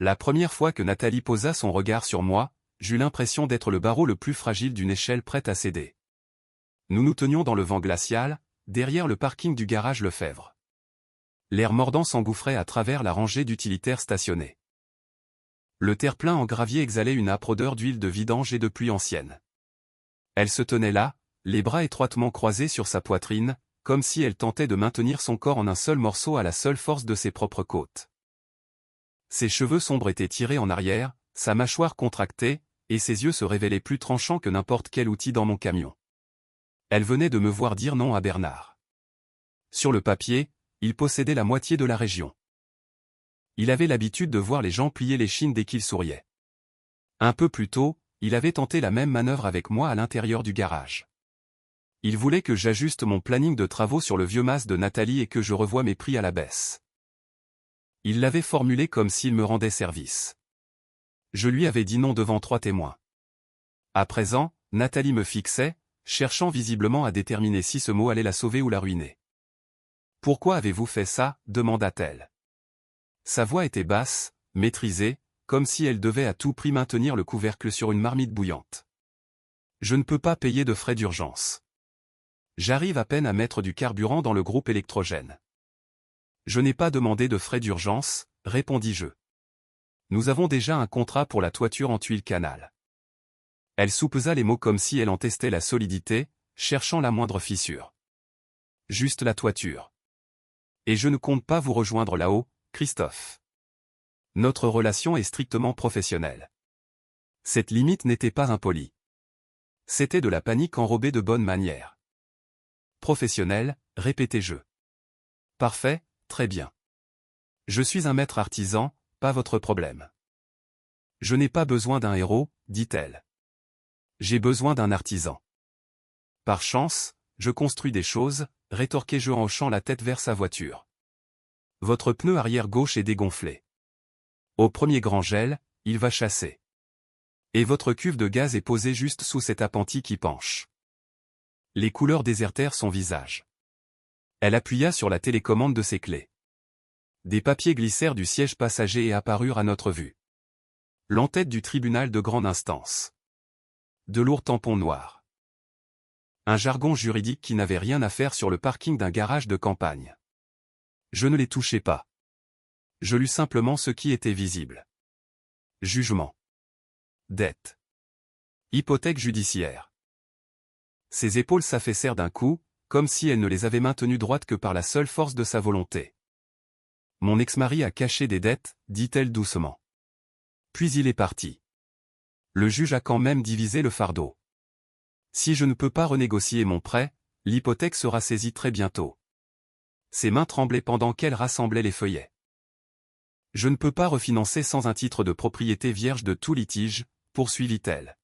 La première fois que Nathalie posa son regard sur moi, j'eus l'impression d'être le barreau le plus fragile d'une échelle prête à céder. Nous nous tenions dans le vent glacial, derrière le parking du garage Lefebvre. L'air mordant s'engouffrait à travers la rangée d'utilitaires stationnés. Le terre-plein en gravier exhalait une âpre odeur d'huile de vidange et de pluie ancienne. Elle se tenait là, les bras étroitement croisés sur sa poitrine, comme si elle tentait de maintenir son corps en un seul morceau à la seule force de ses propres côtes. Ses cheveux sombres étaient tirés en arrière, sa mâchoire contractée, et ses yeux se révélaient plus tranchants que n'importe quel outil dans mon camion. Elle venait de me voir dire non à Bernard. Sur le papier, il possédait la moitié de la région. Il avait l'habitude de voir les gens plier l'échine dès qu'ils souriaient. Un peu plus tôt, il avait tenté la même manœuvre avec moi à l'intérieur du garage. Il voulait que j'ajuste mon planning de travaux sur le vieux mas de Nathalie et que je revoie mes prix à la baisse. Il l'avait formulé comme s'il me rendait service. Je lui avais dit non devant 3 témoins. À présent, Nathalie me fixait, cherchant visiblement à déterminer si ce mot allait la sauver ou la ruiner. « Pourquoi avez-vous fait ça ?» demanda-t-elle. Sa voix était basse, maîtrisée, comme si elle devait à tout prix maintenir le couvercle sur une marmite bouillante. « Je ne peux pas payer de frais d'urgence. J'arrive à peine à mettre du carburant dans le groupe électrogène. »« Je n'ai pas demandé de frais d'urgence, » répondis-je. « Nous avons déjà un contrat pour la toiture en tuiles canal. » Elle soupesa les mots comme si elle en testait la solidité, cherchant la moindre fissure. « Juste la toiture. Et je ne compte pas vous rejoindre là-haut, Christophe. Notre relation est strictement professionnelle. » Cette limite n'était pas impolie. C'était de la panique enrobée de bonne manière. « Professionnel, répétai-je. Parfait, très bien. Je suis un maître artisan, pas votre problème. Je n'ai pas besoin d'un héros, dit-elle. J'ai besoin d'un artisan. Par chance, je construis des choses, rétorquai-je en hochant la tête vers sa voiture. Votre pneu arrière gauche est dégonflé. Au premier grand gel, il va chasser. Et votre cuve de gaz est posée juste sous cet appentis qui penche. Les couleurs désertèrent son visage. Elle appuya sur la télécommande de ses clés. Des papiers glissèrent du siège passager et apparurent à notre vue. L'entête du tribunal de grande instance. De lourds tampons noirs. Un jargon juridique qui n'avait rien à faire sur le parking d'un garage de campagne. Je ne les touchais pas. Je lus simplement ce qui était visible. Jugement. Dette. Hypothèque judiciaire. Ses épaules s'affaissèrent d'un coup, comme si elle ne les avait maintenues droites que par la seule force de sa volonté. Mon ex-mari a caché des dettes, dit-elle doucement. Puis il est parti. Le juge a quand même divisé le fardeau. Si je ne peux pas renégocier mon prêt, l'hypothèque sera saisie très bientôt. Ses mains tremblaient pendant qu'elle rassemblait les feuillets. Je ne peux pas refinancer sans un titre de propriété vierge de tout litige, poursuivit-elle.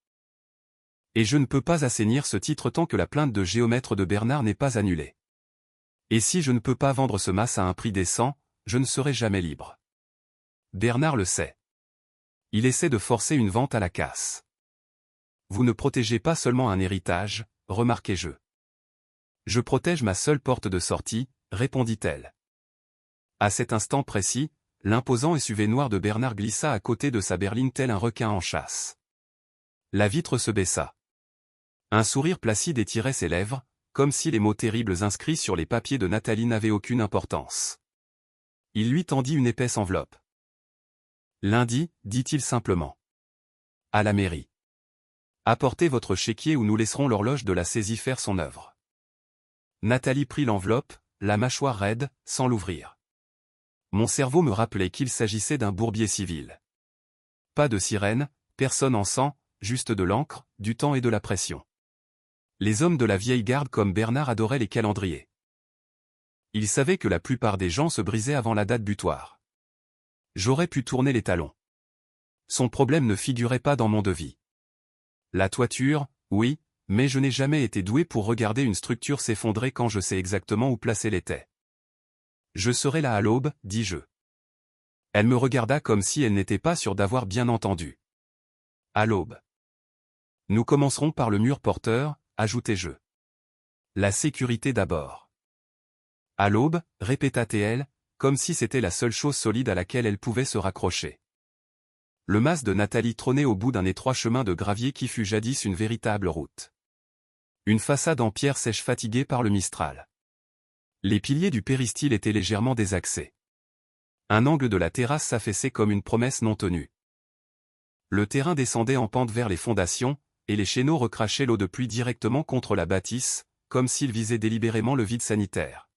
Et je ne peux pas assainir ce titre tant que la plainte de géomètre de Bernard n'est pas annulée. Et si je ne peux pas vendre ce mas à un prix décent, je ne serai jamais libre. Bernard le sait. Il essaie de forcer une vente à la casse. Vous ne protégez pas seulement un héritage, remarquai-je. Je protège ma seule porte de sortie, répondit-elle. À cet instant précis, l'imposant SUV noir de Bernard glissa à côté de sa berline tel un requin en chasse. La vitre se baissa. Un sourire placide étirait ses lèvres, comme si les mots terribles inscrits sur les papiers de Nathalie n'avaient aucune importance. Il lui tendit une épaisse enveloppe. Lundi, dit-il simplement. À la mairie. Apportez votre chéquier ou nous laisserons l'horloge de la saisie faire son œuvre. Nathalie prit l'enveloppe, la mâchoire raide, sans l'ouvrir. Mon cerveau me rappelait qu'il s'agissait d'un bourbier civil. Pas de sirène, personne en sang, juste de l'encre, du temps et de la pression. Les hommes de la vieille garde comme Bernard adoraient les calendriers. Ils savaient que la plupart des gens se brisaient avant la date butoir. J'aurais pu tourner les talons. Son problème ne figurait pas dans mon devis. La toiture, oui, mais je n'ai jamais été doué pour regarder une structure s'effondrer quand je sais exactement où placer l'étai. Je serai là à l'aube, dis-je. Elle me regarda comme si elle n'était pas sûre d'avoir bien entendu. À l'aube. Nous commencerons par le mur porteur, ajoutai-je. La sécurité d'abord. À l'aube, répéta-t-elle, comme si c'était la seule chose solide à laquelle elle pouvait se raccrocher. Le mas de Nathalie trônait au bout d'un étroit chemin de gravier qui fut jadis une véritable route. Une façade en pierre sèche fatiguée par le Mistral. Les piliers du péristyle étaient légèrement désaxés. Un angle de la terrasse s'affaissait comme une promesse non tenue. Le terrain descendait en pente vers les fondations, et les chéneaux recrachaient l'eau de pluie directement contre la bâtisse, comme s'ils visaient délibérément le vide sanitaire.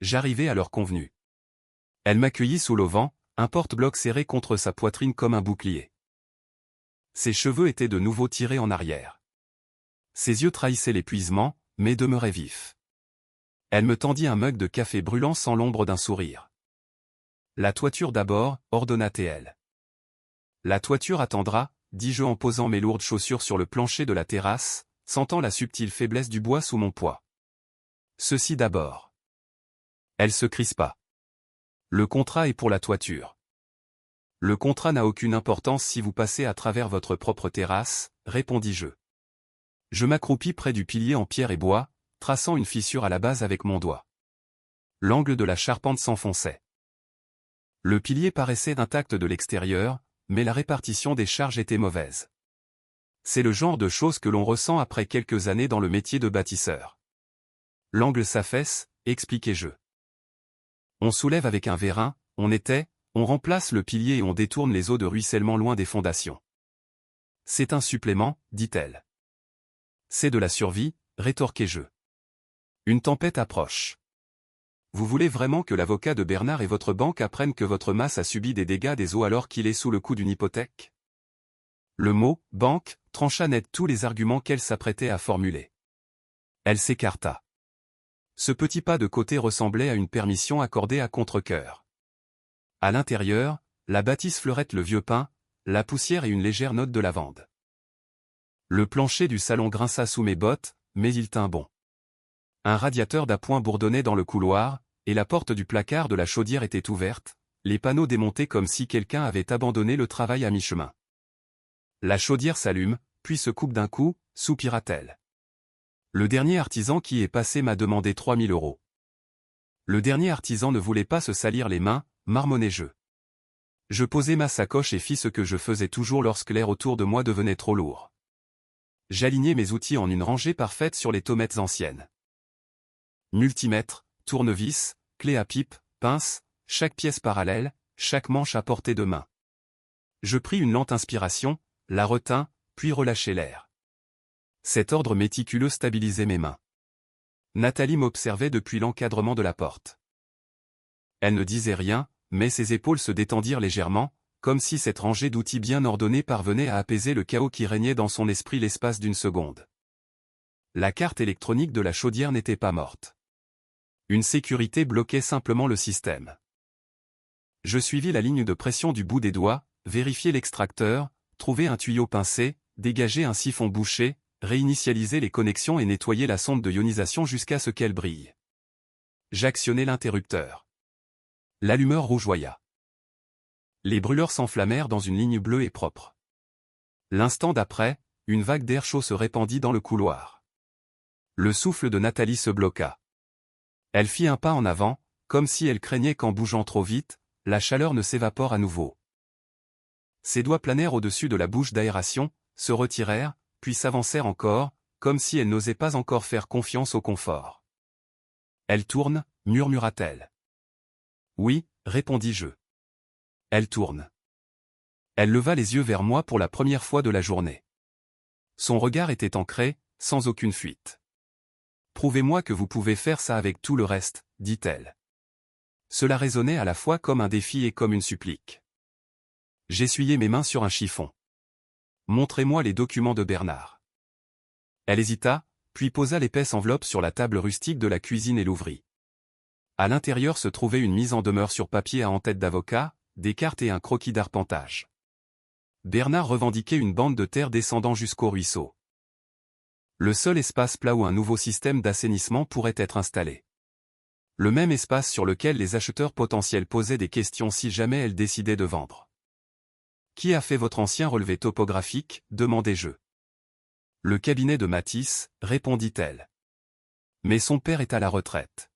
J'arrivai à l'heure convenue. Elle m'accueillit sous l'auvent, un porte-bloc serré contre sa poitrine comme un bouclier. Ses cheveux étaient de nouveau tirés en arrière. Ses yeux trahissaient l'épuisement, mais demeuraient vifs. Elle me tendit un mug de café brûlant sans l'ombre d'un sourire. La toiture d'abord, ordonna-t-elle. La toiture attendra, dis-je en posant mes lourdes chaussures sur le plancher de la terrasse, sentant la subtile faiblesse du bois sous mon poids. Ceci d'abord. Elle se crispa. Le contrat est pour la toiture. Le contrat n'a aucune importance si vous passez à travers votre propre terrasse, répondis-je. Je m'accroupis près du pilier en pierre et bois, traçant une fissure à la base avec mon doigt. L'angle de la charpente s'enfonçait. Le pilier paraissait intact de l'extérieur, mais la répartition des charges était mauvaise. C'est le genre de choses que l'on ressent après quelques années dans le métier de bâtisseur. L'angle s'affaisse, expliquai-je. On soulève avec un vérin, on remplace le pilier et on détourne les eaux de ruissellement loin des fondations. C'est un supplément, dit-elle. C'est de la survie, rétorquai-je. Une tempête approche. Vous voulez vraiment que l'avocat de Bernard et votre banque apprennent que votre mas a subi des dégâts des eaux alors qu'il est sous le coup d'une hypothèque? Le mot « banque » trancha net tous les arguments qu'elle s'apprêtait à formuler. Elle s'écarta. Ce petit pas de côté ressemblait à une permission accordée à contre-cœur. À l'intérieur, la bâtisse fleurette le vieux pin, la poussière et une légère note de lavande. Le plancher du salon grinça sous mes bottes, mais il tint bon. Un radiateur d'appoint bourdonnait dans le couloir, et la porte du placard de la chaudière était ouverte, les panneaux démontés comme si quelqu'un avait abandonné le travail à mi-chemin. La chaudière s'allume, puis se coupe d'un coup, soupira-t-elle. Le dernier artisan qui est passé m'a demandé 3000 €. Le dernier artisan ne voulait pas se salir les mains, marmonnai-je. Je posai ma sacoche et fis ce que je faisais toujours lorsque l'air autour de moi devenait trop lourd. J'alignai mes outils en une rangée parfaite sur les tommettes anciennes. Multimètre, tournevis, clé à pipe, pince, chaque pièce parallèle, chaque manche à portée de main. Je pris une lente inspiration, la retins, puis relâchai l'air. Cet ordre méticuleux stabilisait mes mains. Nathalie m'observait depuis l'encadrement de la porte. Elle ne disait rien, mais ses épaules se détendirent légèrement, comme si cette rangée d'outils bien ordonnés parvenait à apaiser le chaos qui régnait dans son esprit l'espace d'une seconde. La carte électronique de la chaudière n'était pas morte. Une sécurité bloquait simplement le système. Je suivis la ligne de pression du bout des doigts, vérifiai l'extracteur, trouvé un tuyau pincé, dégagé un siphon bouché, réinitialisé les connexions et nettoyé la sonde de ionisation jusqu'à ce qu'elle brille. J'actionnai l'interrupteur. L'allumeur rougeoya. Les brûleurs s'enflammèrent dans une ligne bleue et propre. L'instant d'après, une vague d'air chaud se répandit dans le couloir. Le souffle de Nathalie se bloqua. Elle fit un pas en avant, comme si elle craignait qu'en bougeant trop vite, la chaleur ne s'évapore à nouveau. Ses doigts planèrent au-dessus de la bouche d'aération, se retirèrent, puis s'avancèrent encore, comme si elle n'osait pas encore faire confiance au confort. Elle tourne, murmura-t-elle. Oui, répondis-je. Elle tourne. Elle leva les yeux vers moi pour la première fois de la journée. Son regard était ancré, sans aucune fuite. Prouvez-moi que vous pouvez faire ça avec tout le reste, dit-elle. Cela résonnait à la fois comme un défi et comme une supplique. J'essuyai mes mains sur un chiffon. Montrez-moi les documents de Bernard. Elle hésita, puis posa l'épaisse enveloppe sur la table rustique de la cuisine et l'ouvrit. À l'intérieur se trouvait une mise en demeure sur papier à en-tête d'avocat, des cartes et un croquis d'arpentage. Bernard revendiquait une bande de terre descendant jusqu'au ruisseau. Le seul espace plat où un nouveau système d'assainissement pourrait être installé. Le même espace sur lequel les acheteurs potentiels posaient des questions si jamais elles décidaient de vendre. Qui a fait votre ancien relevé topographique, demandai-je. Le cabinet de Matisse, répondit-elle. Mais son père est à la retraite.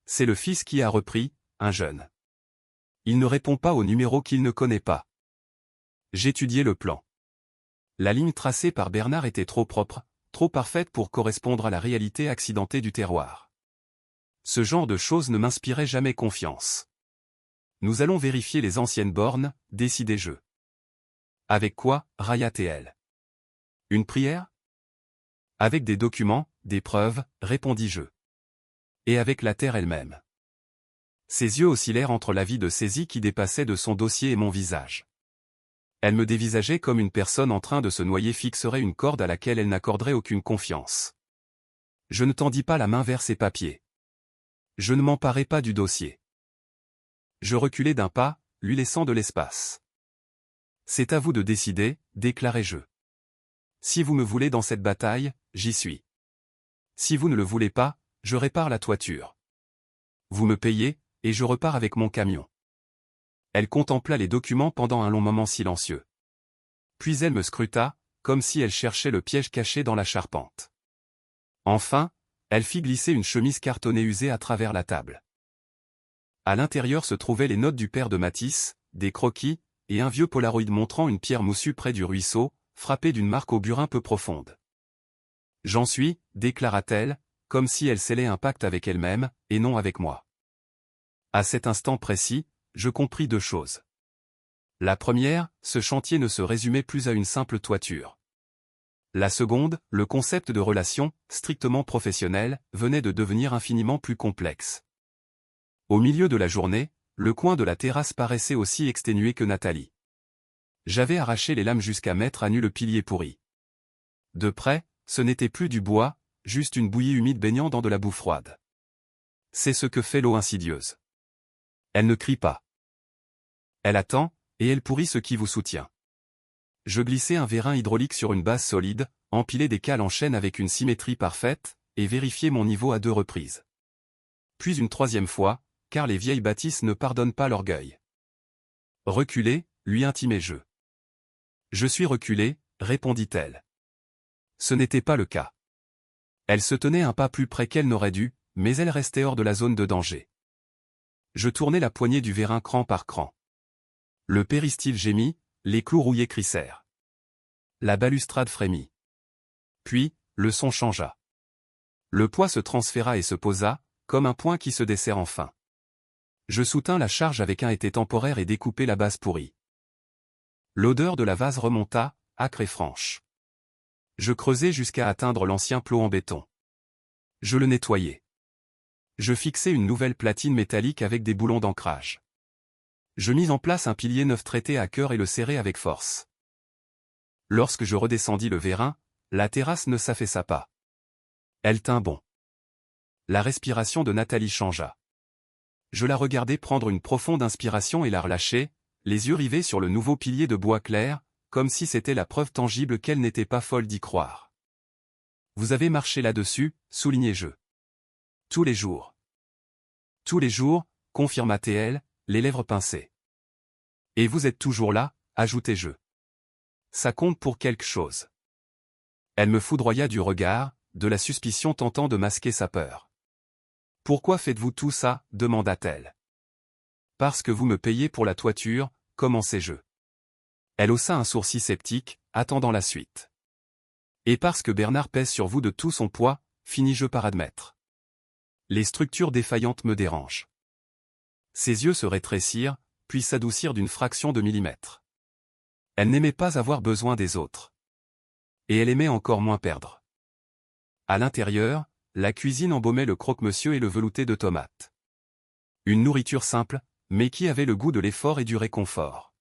C'est le fils qui a repris, un jeune. Il ne répond pas au numéro qu'il ne connaît pas. J'étudiais le plan. La ligne tracée par Bernard était trop propre, trop parfaite pour correspondre à la réalité accidentée du terroir. Ce genre de choses ne m'inspirait jamais confiance. Nous allons vérifier les anciennes bornes, décidai-je. Avec quoi, Raya-t-elle? Une prière? Avec des documents, des preuves, répondis-je. Et avec la terre elle-même. Ses yeux oscillèrent entre l'avis de saisie qui dépassait de son dossier et mon visage. Elle me dévisageait comme une personne en train de se noyer fixerait une corde à laquelle elle n'accorderait aucune confiance. Je ne tendis pas la main vers ses papiers. Je ne m'emparai pas du dossier. Je reculai d'un pas, lui laissant de l'espace. C'est à vous de décider, déclarai-je. Si vous me voulez dans cette bataille, j'y suis. Si vous ne le voulez pas, je répare la toiture. Vous me payez, et je repars avec mon camion. Elle contempla les documents pendant un long moment silencieux. Puis elle me scruta, comme si elle cherchait le piège caché dans la charpente. Enfin, elle fit glisser une chemise cartonnée usée à travers la table. À l'intérieur se trouvaient les notes du père de Matisse, des croquis, et un vieux polaroid montrant une pierre moussue près du ruisseau, frappée d'une marque au burin peu profonde. J'en suis, déclara-t-elle, comme si elle scellait un pacte avec elle-même, et non avec moi. À cet instant précis, je compris deux choses. La première, ce chantier ne se résumait plus à une simple toiture. La seconde, le concept de relation, strictement professionnelle, venait de devenir infiniment plus complexe. Au milieu de la journée, le coin de la terrasse paraissait aussi exténué que Nathalie. J'avais arraché les lames jusqu'à mettre à nu le pilier pourri. De près, ce n'était plus du bois, juste une bouillie humide baignant dans de la boue froide. C'est ce que fait l'eau insidieuse. Elle ne crie pas. Elle attend, et elle pourrit ce qui vous soutient. Je glissai un vérin hydraulique sur une base solide, empilai des cales en chaîne avec une symétrie parfaite, et vérifiai mon niveau à 2 reprises. Puis une troisième fois, car les vieilles bâtisses ne pardonnent pas l'orgueil. Reculez, lui intimai-je. Je suis reculé, répondit-elle. Ce n'était pas le cas. Elle se tenait un pas plus près qu'elle n'aurait dû, mais elle restait hors de la zone de danger. Je tournai la poignée du vérin cran par cran. Le péristyle gémit, les clous rouillés crissèrent. La balustrade frémit. Puis, le son changea. Le poids se transféra et se posa, comme un point qui se dessert enfin. Je soutins la charge avec un été temporaire et découpai la base pourrie. L'odeur de la vase remonta, âcre et franche. Je creusai jusqu'à atteindre l'ancien plot en béton. Je le nettoyai. Je fixai une nouvelle platine métallique avec des boulons d'ancrage. Je mis en place un pilier neuf traité à cœur et le serrai avec force. Lorsque je redescendis le vérin, la terrasse ne s'affaissa pas. Elle tint bon. La respiration de Nathalie changea. Je la regardai prendre une profonde inspiration et la relâcher, les yeux rivés sur le nouveau pilier de bois clair, comme si c'était la preuve tangible qu'elle n'était pas folle d'y croire. Vous avez marché là-dessus, soulignai-je. Tous les jours. Tous les jours, confirma-t-elle, les lèvres pincées. Et vous êtes toujours là, ajoutai-je. Ça compte pour quelque chose. Elle me foudroya du regard, de la suspicion tentant de masquer sa peur. Pourquoi faites-vous tout ça, demanda-t-elle. Parce que vous me payez pour la toiture, commençai-je. Elle haussa un sourcil sceptique, attendant la suite. Et parce que Bernard pèse sur vous de tout son poids, finis-je par admettre. Les structures défaillantes me dérangent. Ses yeux se rétrécirent, puis s'adoucirent d'une fraction de millimètre. Elle n'aimait pas avoir besoin des autres. Et elle aimait encore moins perdre. À l'intérieur, la cuisine embaumait le croque-monsieur et le velouté de tomates. Une nourriture simple, mais qui avait le goût de l'effort et du réconfort.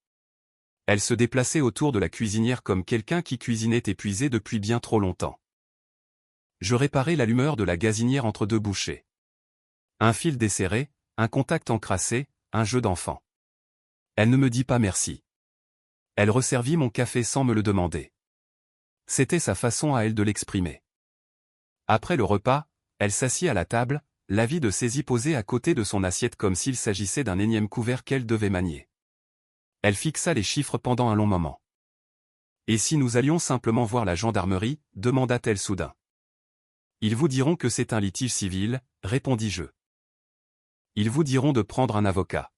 Elle se déplaçait autour de la cuisinière comme quelqu'un qui cuisinait épuisé depuis bien trop longtemps. Je réparai l'allumeur de la gazinière entre deux bouchées. Un fil desserré, un contact encrassé, un jeu d'enfant. Elle ne me dit pas merci. Elle resservit mon café sans me le demander. C'était sa façon à elle de l'exprimer. Après le repas, elle s'assit à la table, l'avis de saisie posé à côté de son assiette comme s'il s'agissait d'un énième couvert qu'elle devait manier. Elle fixa les chiffres pendant un long moment. Et si nous allions simplement voir la gendarmerie, demanda-t-elle soudain. Ils vous diront que c'est un litige civil, répondis-je. Ils vous diront de prendre un avocat.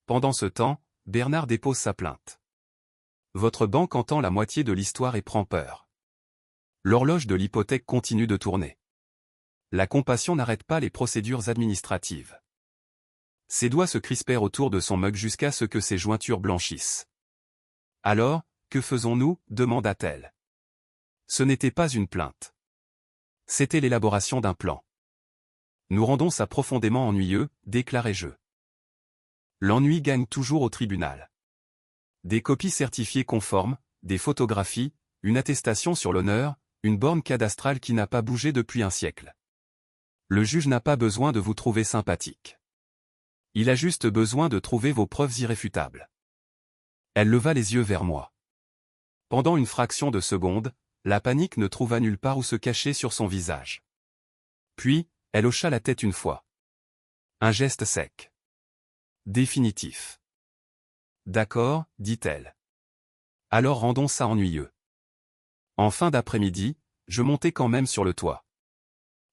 Pendant ce temps, Bernard dépose sa plainte. Votre banque entend la moitié de l'histoire et prend peur. L'horloge de l'hypothèque continue de tourner. La compassion n'arrête pas les procédures administratives. Ses doigts se crispèrent autour de son mug jusqu'à ce que ses jointures blanchissent. Alors, que faisons-nous demanda-t-elle. Ce n'était pas une plainte. C'était l'élaboration d'un plan. Nous rendons ça profondément ennuyeux, déclarai-je. L'ennui gagne toujours au tribunal. Des copies certifiées conformes, des photographies, une attestation sur l'honneur, une borne cadastrale qui n'a pas bougé depuis un siècle. Le juge n'a pas besoin de vous trouver sympathique. Il a juste besoin de trouver vos preuves irréfutables. Elle leva les yeux vers moi. Pendant une fraction de seconde, la panique ne trouva nulle part où se cacher sur son visage. Puis, elle hocha la tête une fois. Un geste sec. Définitif. D'accord, dit-elle. Alors rendons ça ennuyeux. En fin d'après-midi, je montai quand même sur le toit.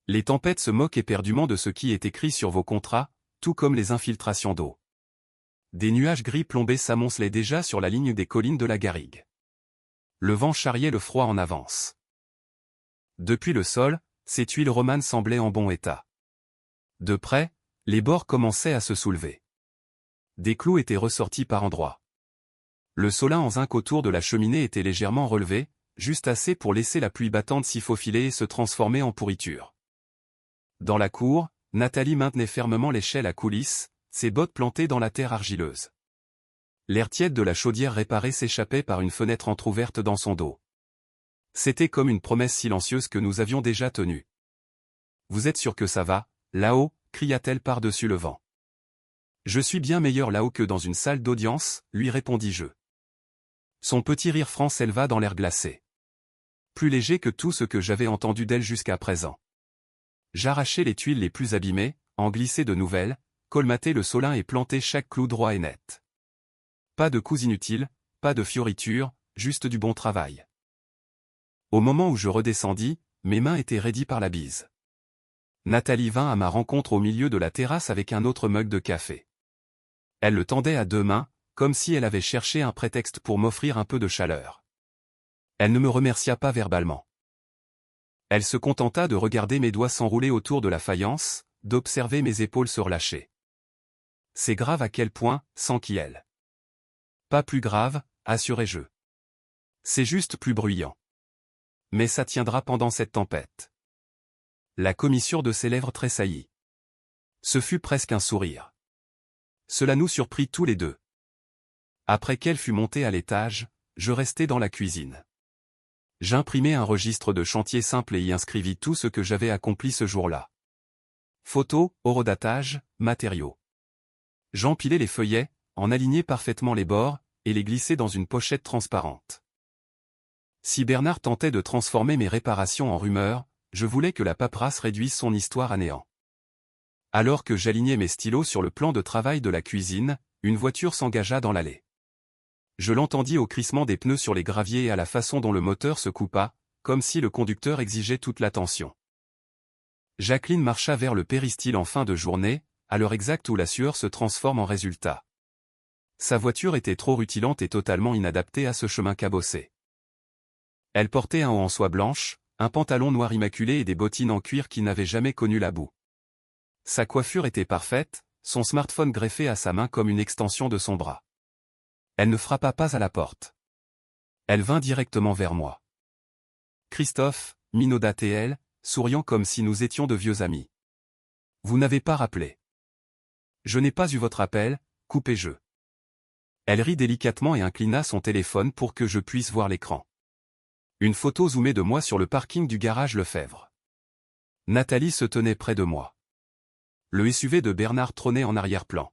Les tempêtes se moquent éperdument de ce qui est écrit sur vos contrats, tout comme les infiltrations d'eau. Des nuages gris plombés s'amoncelaient déjà sur la ligne des collines de la garrigue. Le vent charriait le froid en avance. Depuis le sol, ces tuiles romanes semblaient en bon état. De près, les bords commençaient à se soulever. Des clous étaient ressortis par endroits. Le solin en zinc autour de la cheminée était légèrement relevé, juste assez pour laisser la pluie battante s'y faufiler et se transformer en pourriture. Dans la cour, Nathalie maintenait fermement l'échelle à coulisses, ses bottes plantées dans la terre argileuse. L'air tiède de la chaudière réparée s'échappait par une fenêtre entr'ouverte dans son dos. C'était comme une promesse silencieuse que nous avions déjà tenue. « Vous êtes sûr que ça va, là-haut » cria-t-elle par-dessus le vent. « Je suis bien meilleur là-haut que dans une salle d'audience » lui répondis-je. Son petit rire franc s'éleva dans l'air glacé. Plus léger que tout ce que j'avais entendu d'elle jusqu'à présent. J'arrachai les tuiles les plus abîmées, en glissai de nouvelles, colmatai le solin et plantai chaque clou droit et net. Pas de coups inutiles, pas de fioritures, juste du bon travail. Au moment où je redescendis, mes mains étaient raidies par la bise. Nathalie vint à ma rencontre au milieu de la terrasse avec un autre mug de café. Elle le tendait à deux mains, comme si elle avait cherché un prétexte pour m'offrir un peu de chaleur. Elle ne me remercia pas verbalement. Elle se contenta de regarder mes doigts s'enrouler autour de la faïence, d'observer mes épaules se relâcher. C'est grave à quel point, s'enquit-elle. Pas plus grave, assurai-je. C'est juste plus bruyant. Mais ça tiendra pendant cette tempête. La commissure de ses lèvres tressaillit. Ce fut presque un sourire. Cela nous surprit tous les deux. Après qu'elle fut montée à l'étage, je restai dans la cuisine. J'imprimai un registre de chantier simple et y inscrivis tout ce que j'avais accompli ce jour-là. Photos, horodatage, matériaux. J'empilai les feuillets, en alignai parfaitement les bords, et les glissai dans une pochette transparente. Si Bernard tentait de transformer mes réparations en rumeurs, je voulais que la paperasse réduise son histoire à néant. Alors que j'alignais mes stylos sur le plan de travail de la cuisine, une voiture s'engagea dans l'allée. Je l'entendis au crissement des pneus sur les graviers et à la façon dont le moteur se coupa, comme si le conducteur exigeait toute l'attention. Jacqueline marcha vers le péristyle en fin de journée, à l'heure exacte où la sueur se transforme en résultat. Sa voiture était trop rutilante et totalement inadaptée à ce chemin cabossé. Elle portait un haut en soie blanche, un pantalon noir immaculé et des bottines en cuir qui n'avaient jamais connu la boue. Sa coiffure était parfaite, son smartphone greffé à sa main comme une extension de son bras. Elle ne frappa pas à la porte. Elle vint directement vers moi. Christophe, minauda-t-elle, souriant comme si nous étions de vieux amis. Vous n'avez pas rappelé. Je n'ai pas eu votre appel, coupai-je. Elle rit délicatement et inclina son téléphone pour que je puisse voir l'écran. Une photo zoomée de moi sur le parking du garage Lefebvre. Nathalie se tenait près de moi. Le SUV de Bernard trônait en arrière-plan.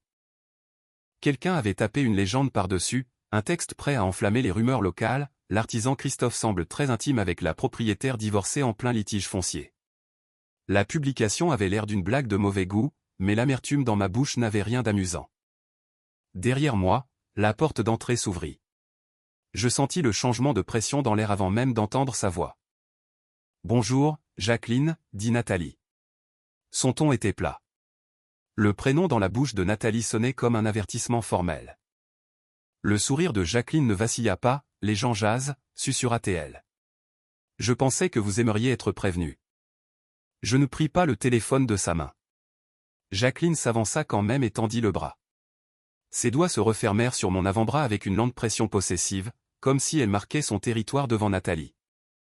Quelqu'un avait tapé une légende par-dessus, un texte prêt à enflammer les rumeurs locales. L'artisan Christophe semble très intime avec la propriétaire divorcée en plein litige foncier. La publication avait l'air d'une blague de mauvais goût, mais l'amertume dans ma bouche n'avait rien d'amusant. Derrière moi, la porte d'entrée s'ouvrit. Je sentis le changement de pression dans l'air avant même d'entendre sa voix. « Bonjour, Jacqueline » dit Nathalie. Son ton était plat. Le prénom dans la bouche de Nathalie sonnait comme un avertissement formel. Le sourire de Jacqueline ne vacilla pas, les gens jasent, susurra-t-elle. Je pensais que vous aimeriez être prévenu. Je ne pris pas le téléphone de sa main. Jacqueline s'avança quand même et tendit le bras. Ses doigts se refermèrent sur mon avant-bras avec une lente pression possessive, comme si elle marquait son territoire devant Nathalie.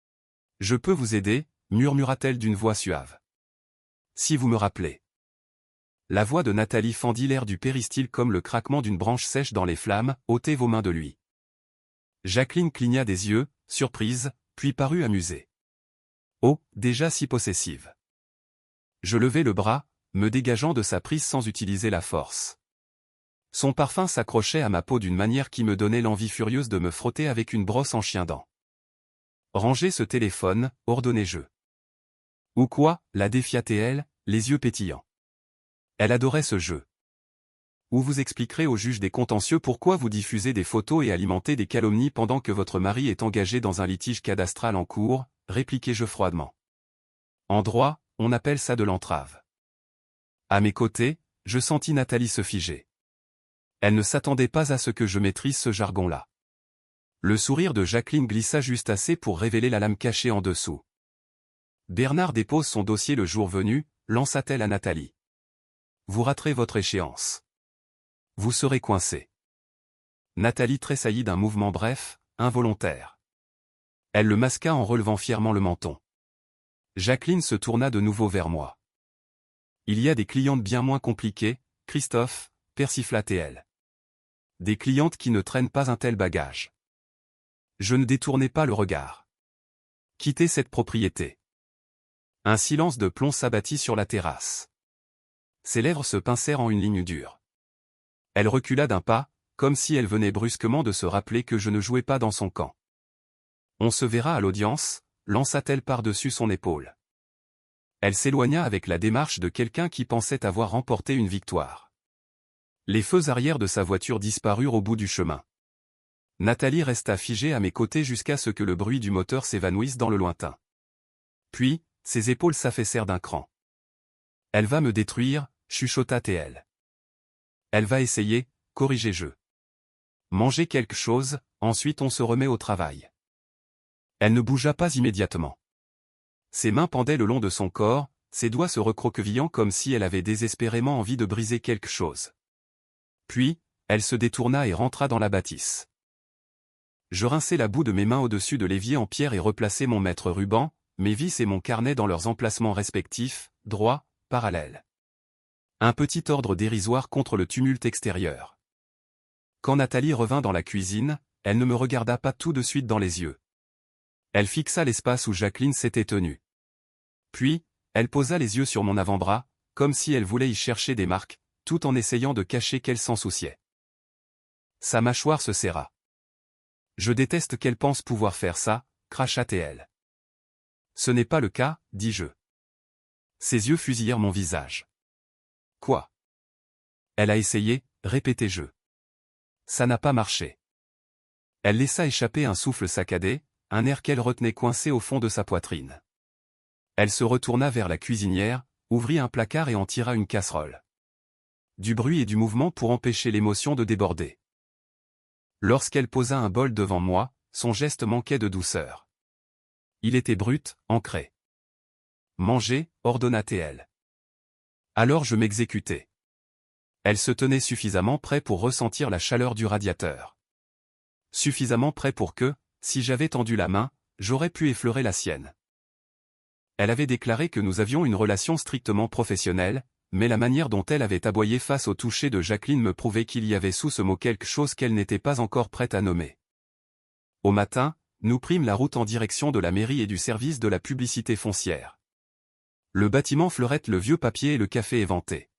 « Je peux vous aider » murmura-t-elle d'une voix suave. « Si vous me rappelez. » La voix de Nathalie fendit l'air du péristyle comme le craquement d'une branche sèche dans les flammes. « Ôtez vos mains de lui. » Jacqueline cligna des yeux, surprise, puis parut amusée. Oh, déjà si possessive. Je levai le bras, me dégageant de sa prise sans utiliser la force. Son parfum s'accrochait à ma peau d'une manière qui me donnait l'envie furieuse de me frotter avec une brosse en chien-dent. « Rangez ce téléphone » ordonnai-je. « Ou quoi » la défia-t-elle, les yeux pétillants. Elle adorait ce jeu. « Ou vous expliquerez au juge des contentieux pourquoi vous diffusez des photos et alimentez des calomnies pendant que votre mari est engagé dans un litige cadastral en cours » répliquai-je froidement. « En droit, on appelle ça de l'entrave. » À mes côtés, je sentis Nathalie se figer. Elle ne s'attendait pas à ce que je maîtrise ce jargon-là. Le sourire de Jacqueline glissa juste assez pour révéler la lame cachée en dessous. « Bernard dépose son dossier le jour venu » lança-t-elle à Nathalie. « Vous raterez votre échéance. Vous serez coincé. » Nathalie tressaillit d'un mouvement bref, involontaire. Elle le masqua en relevant fièrement le menton. Jacqueline se tourna de nouveau vers moi. « Il y a des clientes bien moins compliquées, Christophe, » persifla-t-elle. « Des clientes qui ne traînent pas un tel bagage. » Je ne détournai pas le regard. « Quittez cette propriété. » Un silence de plomb s'abattit sur la terrasse. Ses lèvres se pincèrent en une ligne dure. Elle recula d'un pas, comme si elle venait brusquement de se rappeler que je ne jouais pas dans son camp. « On se verra à l'audience » lança-t-elle par-dessus son épaule. Elle s'éloigna avec la démarche de quelqu'un qui pensait avoir remporté une victoire. Les feux arrière de sa voiture disparurent au bout du chemin. Nathalie resta figée à mes côtés jusqu'à ce que le bruit du moteur s'évanouisse dans le lointain. Puis, ses épaules s'affaissèrent d'un cran. « Elle va me détruire » chuchota-t-elle. « Elle va essayer » corrigeai-je. « Manger quelque chose, ensuite on se remet au travail. » Elle ne bougea pas immédiatement. Ses mains pendaient le long de son corps, ses doigts se recroquevillant comme si elle avait désespérément envie de briser quelque chose. Puis, elle se détourna et rentra dans la bâtisse. Je rinçai la boue de mes mains au-dessus de l'évier en pierre et replaçai mon mètre ruban, mes vis et mon carnet dans leurs emplacements respectifs, droits, parallèles. Un petit ordre dérisoire contre le tumulte extérieur. Quand Nathalie revint dans la cuisine, elle ne me regarda pas tout de suite dans les yeux. Elle fixa l'espace où Jacqueline s'était tenue. Puis, elle posa les yeux sur mon avant-bras, comme si elle voulait y chercher des marques, tout en essayant de cacher qu'elle s'en souciait. Sa mâchoire se serra. « Je déteste qu'elle pense pouvoir faire ça » cracha-t-elle. « Ce n'est pas le cas, dis-je. » Ses yeux fusillèrent mon visage. « Quoi ? » Elle a essayé, répétai-je. Ça n'a pas marché. Elle laissa échapper un souffle saccadé, un air qu'elle retenait coincé au fond de sa poitrine. Elle se retourna vers la cuisinière, ouvrit un placard et en tira une casserole. Du bruit et du mouvement pour empêcher l'émotion de déborder. Lorsqu'elle posa un bol devant moi, son geste manquait de douceur. Il était brut, ancré. « Mangez » ordonna-t-elle. Alors je m'exécutai. Elle se tenait suffisamment près pour ressentir la chaleur du radiateur. Suffisamment près pour que, si j'avais tendu la main, j'aurais pu effleurer la sienne. Elle avait déclaré que nous avions une relation strictement professionnelle, mais la manière dont elle avait aboyé face au toucher de Jacqueline me prouvait qu'il y avait sous ce mot quelque chose qu'elle n'était pas encore prête à nommer. Au matin, nous prîmes la route en direction de la mairie et du service de la publicité foncière. Le bâtiment fleurette le vieux papier et le café éventé.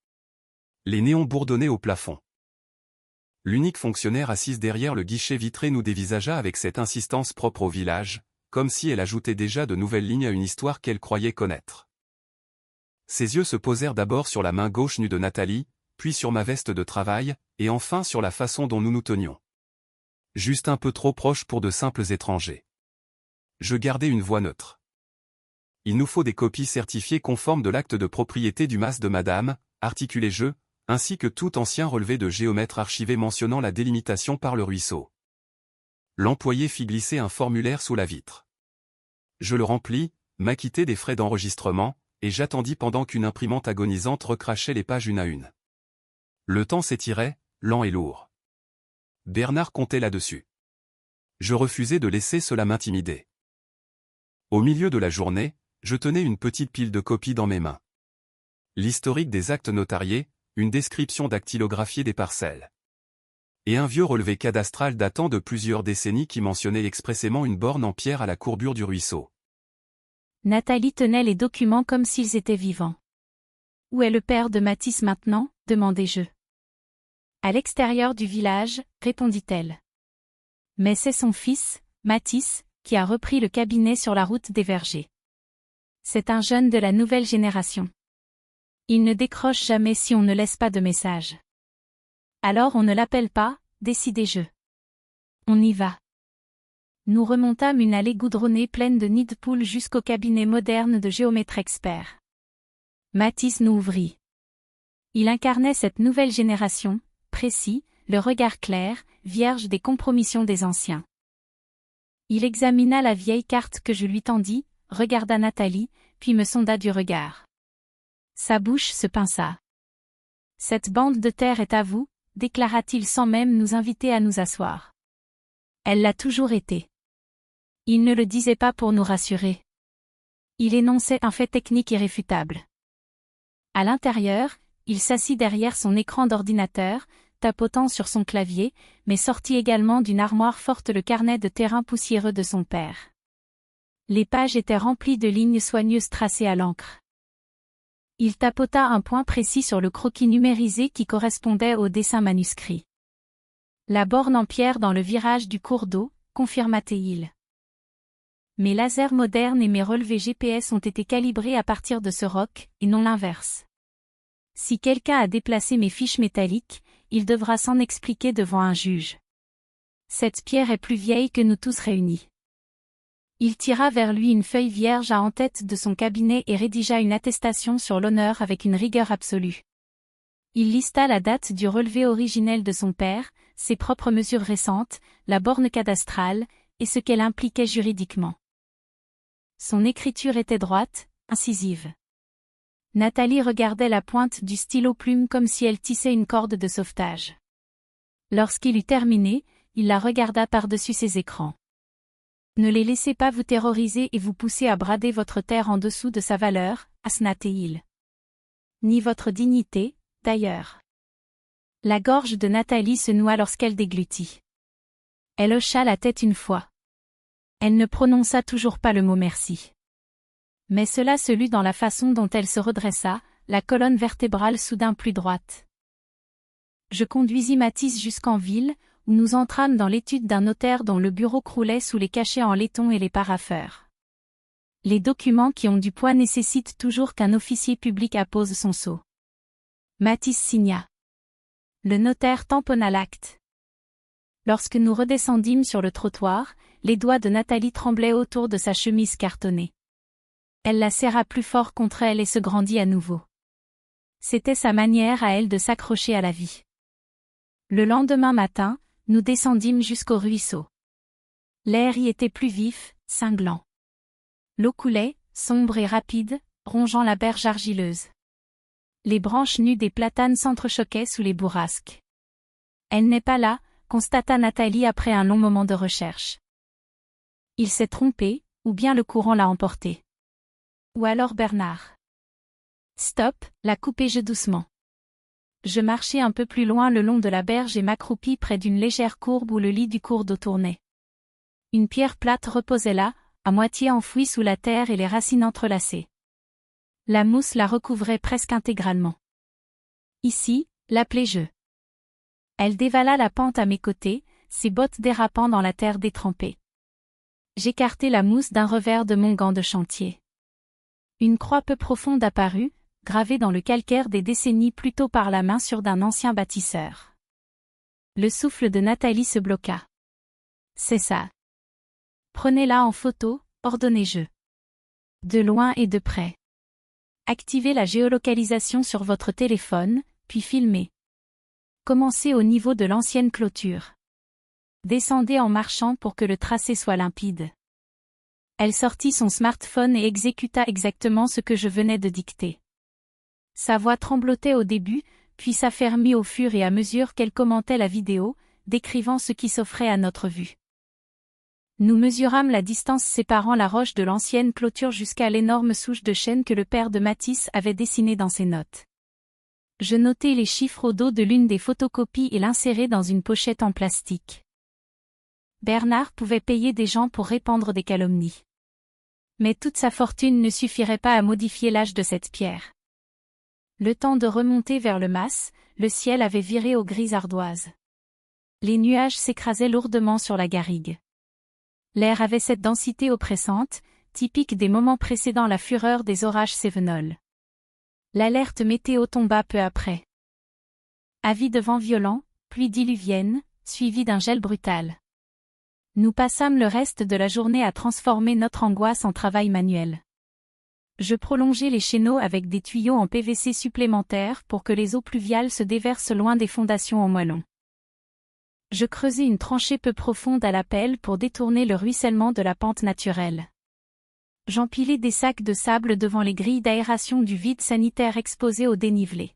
Les néons bourdonnaient au plafond. L'unique fonctionnaire assise derrière le guichet vitré nous dévisagea avec cette insistance propre au village, comme si elle ajoutait déjà de nouvelles lignes à une histoire qu'elle croyait connaître. Ses yeux se posèrent d'abord sur la main gauche nue de Nathalie, puis sur ma veste de travail, et enfin sur la façon dont nous nous tenions. Juste un peu trop proche pour de simples étrangers. Je gardai une voix neutre. Il nous faut des copies certifiées conformes de l'acte de propriété du mas de madame, articulai-je, ainsi que tout ancien relevé de géomètre archivé mentionnant la délimitation par le ruisseau. L'employé fit glisser un formulaire sous la vitre. Je le remplis, m'acquittai des frais d'enregistrement, et j'attendis pendant qu'une imprimante agonisante recrachait les pages une à une. Le temps s'étirait, lent et lourd. Bernard comptait là-dessus. Je refusai de laisser cela m'intimider. Au milieu de la journée, je tenais une petite pile de copies dans mes mains. L'historique des actes notariés, une description dactylographiée des parcelles. Et un vieux relevé cadastral datant de plusieurs décennies qui mentionnait expressément une borne en pierre à la courbure du ruisseau. Nathalie tenait les documents comme s'ils étaient vivants. « Où est le père de Mathis maintenant » demandai-je. « À l'extérieur du village » répondit-elle. « Mais c'est son fils, Mathis, qui a repris le cabinet sur la route des Vergers. C'est un jeune de la nouvelle génération. Il ne décroche jamais si on ne laisse pas de message. Alors on ne l'appelle pas, décidai-je. On y va. » Nous remontâmes une allée goudronnée pleine de nids de poules jusqu'au cabinet moderne de géomètre expert. Mathis nous ouvrit. Il incarnait cette nouvelle génération, précis, le regard clair, vierge des compromissions des anciens. Il examina la vieille carte que je lui tendis, regarda Nathalie, puis me sonda du regard. Sa bouche se pinça. « Cette bande de terre est à vous » déclara-t-il sans même nous inviter à nous asseoir. Elle l'a toujours été. Il ne le disait pas pour nous rassurer. Il énonçait un fait technique irréfutable. À l'intérieur, il s'assit derrière son écran d'ordinateur, tapotant sur son clavier, mais sortit également d'une armoire forte le carnet de terrain poussiéreux de son père. Les pages étaient remplies de lignes soigneuses tracées à l'encre. Il tapota un point précis sur le croquis numérisé qui correspondait au dessin manuscrit. La borne en pierre dans le virage du cours d'eau, confirma-t-il. Mes lasers modernes et mes relevés GPS ont été calibrés à partir de ce roc, et non l'inverse. Si quelqu'un a déplacé mes fiches métalliques, il devra s'en expliquer devant un juge. Cette pierre est plus vieille que nous tous réunis. Il tira vers lui une feuille vierge à en-tête de son cabinet et rédigea une attestation sur l'honneur avec une rigueur absolue. Il lista la date du relevé originel de son père, ses propres mesures récentes, la borne cadastrale, et ce qu'elle impliquait juridiquement. Son écriture était droite, incisive. Nathalie regardait la pointe du stylo-plume comme si elle tissait une corde de sauvetage. Lorsqu'il eut terminé, il la regarda par-dessus ses écrans. Ne les laissez pas vous terroriser et vous pousser à brader votre terre en dessous de sa valeur, assena-t-il. Ni votre dignité, d'ailleurs. La gorge de Nathalie se noua lorsqu'elle déglutit. Elle hocha la tête une fois. Elle ne prononça toujours pas le mot merci. Mais cela se lut dans la façon dont elle se redressa, la colonne vertébrale soudain plus droite. Je conduisis Mathis jusqu'en ville, où nous entrâmes dans l'étude d'un notaire dont le bureau croulait sous les cachets en laiton et les parapheurs. Les documents qui ont du poids nécessitent toujours qu'un officier public appose son sceau. Mathis signa. Le notaire tamponna l'acte. Lorsque nous redescendîmes sur le trottoir, les doigts de Nathalie tremblaient autour de sa chemise cartonnée. Elle la serra plus fort contre elle et se grandit à nouveau. C'était sa manière à elle de s'accrocher à la vie. Le lendemain matin, nous descendîmes jusqu'au ruisseau. L'air y était plus vif, cinglant. L'eau coulait, sombre et rapide, rongeant la berge argileuse. Les branches nues des platanes s'entrechoquaient sous les bourrasques. Elle n'est pas là, constata Nathalie après un long moment de recherche. Il s'est trompé, ou bien le courant l'a emporté. Ou alors Bernard. Stop, la coupai-je doucement. Je marchai un peu plus loin le long de la berge et m'accroupis près d'une légère courbe où le lit du cours d'eau tournait. Une pierre plate reposait là, à moitié enfouie sous la terre et les racines entrelacées. La mousse la recouvrait presque intégralement. Ici, l'appelai-je. Elle dévala la pente à mes côtés, ses bottes dérapant dans la terre détrempée. J'écartai la mousse d'un revers de mon gant de chantier. Une croix peu profonde apparut, gravée dans le calcaire des décennies plus tôt par la main sur d'un ancien bâtisseur. Le souffle de Nathalie se bloqua. C'est ça. Prenez-la en photo, ordonnai-je. De loin et de près. Activez la géolocalisation sur votre téléphone, puis filmez. Commencez au niveau de l'ancienne clôture. Descendez en marchant pour que le tracé soit limpide. Elle sortit son smartphone et exécuta exactement ce que je venais de dicter. Sa voix tremblotait au début, puis s'affermit au fur et à mesure qu'elle commentait la vidéo, décrivant ce qui s'offrait à notre vue. Nous mesurâmes la distance séparant la roche de l'ancienne clôture jusqu'à l'énorme souche de chêne que le père de Matisse avait dessinée dans ses notes. Je notai les chiffres au dos de l'une des photocopies et l'insérai dans une pochette en plastique. Bernard pouvait payer des gens pour répandre des calomnies. Mais toute sa fortune ne suffirait pas à modifier l'âge de cette pierre. Le temps de remonter vers le mas, le ciel avait viré au gris ardoise. Les nuages s'écrasaient lourdement sur la garrigue. L'air avait cette densité oppressante, typique des moments précédant la fureur des orages cévenols. L'alerte météo tomba peu après. Avis de vent violent, pluie diluvienne, suivie d'un gel brutal. Nous passâmes le reste de la journée à transformer notre angoisse en travail manuel. Je prolongeai les chéneaux avec des tuyaux en PVC supplémentaires pour que les eaux pluviales se déversent loin des fondations en moellon. Je creusai une tranchée peu profonde à la pelle pour détourner le ruissellement de la pente naturelle. J'empilai des sacs de sable devant les grilles d'aération du vide sanitaire exposées au dénivelé.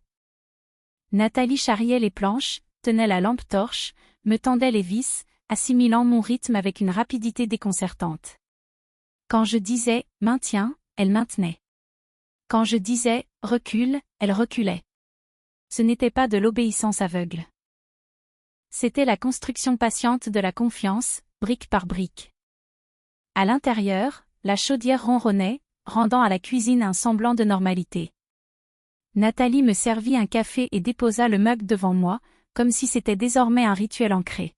Nathalie charriait les planches, tenait la lampe torche, me tendait les vis, assimilant mon rythme avec une rapidité déconcertante. Quand je disais « maintiens », elle maintenait. Quand je disais « recule », elle reculait. Ce n'était pas de l'obéissance aveugle. C'était la construction patiente de la confiance, brique par brique. À l'intérieur, la chaudière ronronnait, rendant à la cuisine un semblant de normalité. Nathalie me servit un café et déposa le mug devant moi, comme si c'était désormais un rituel ancré.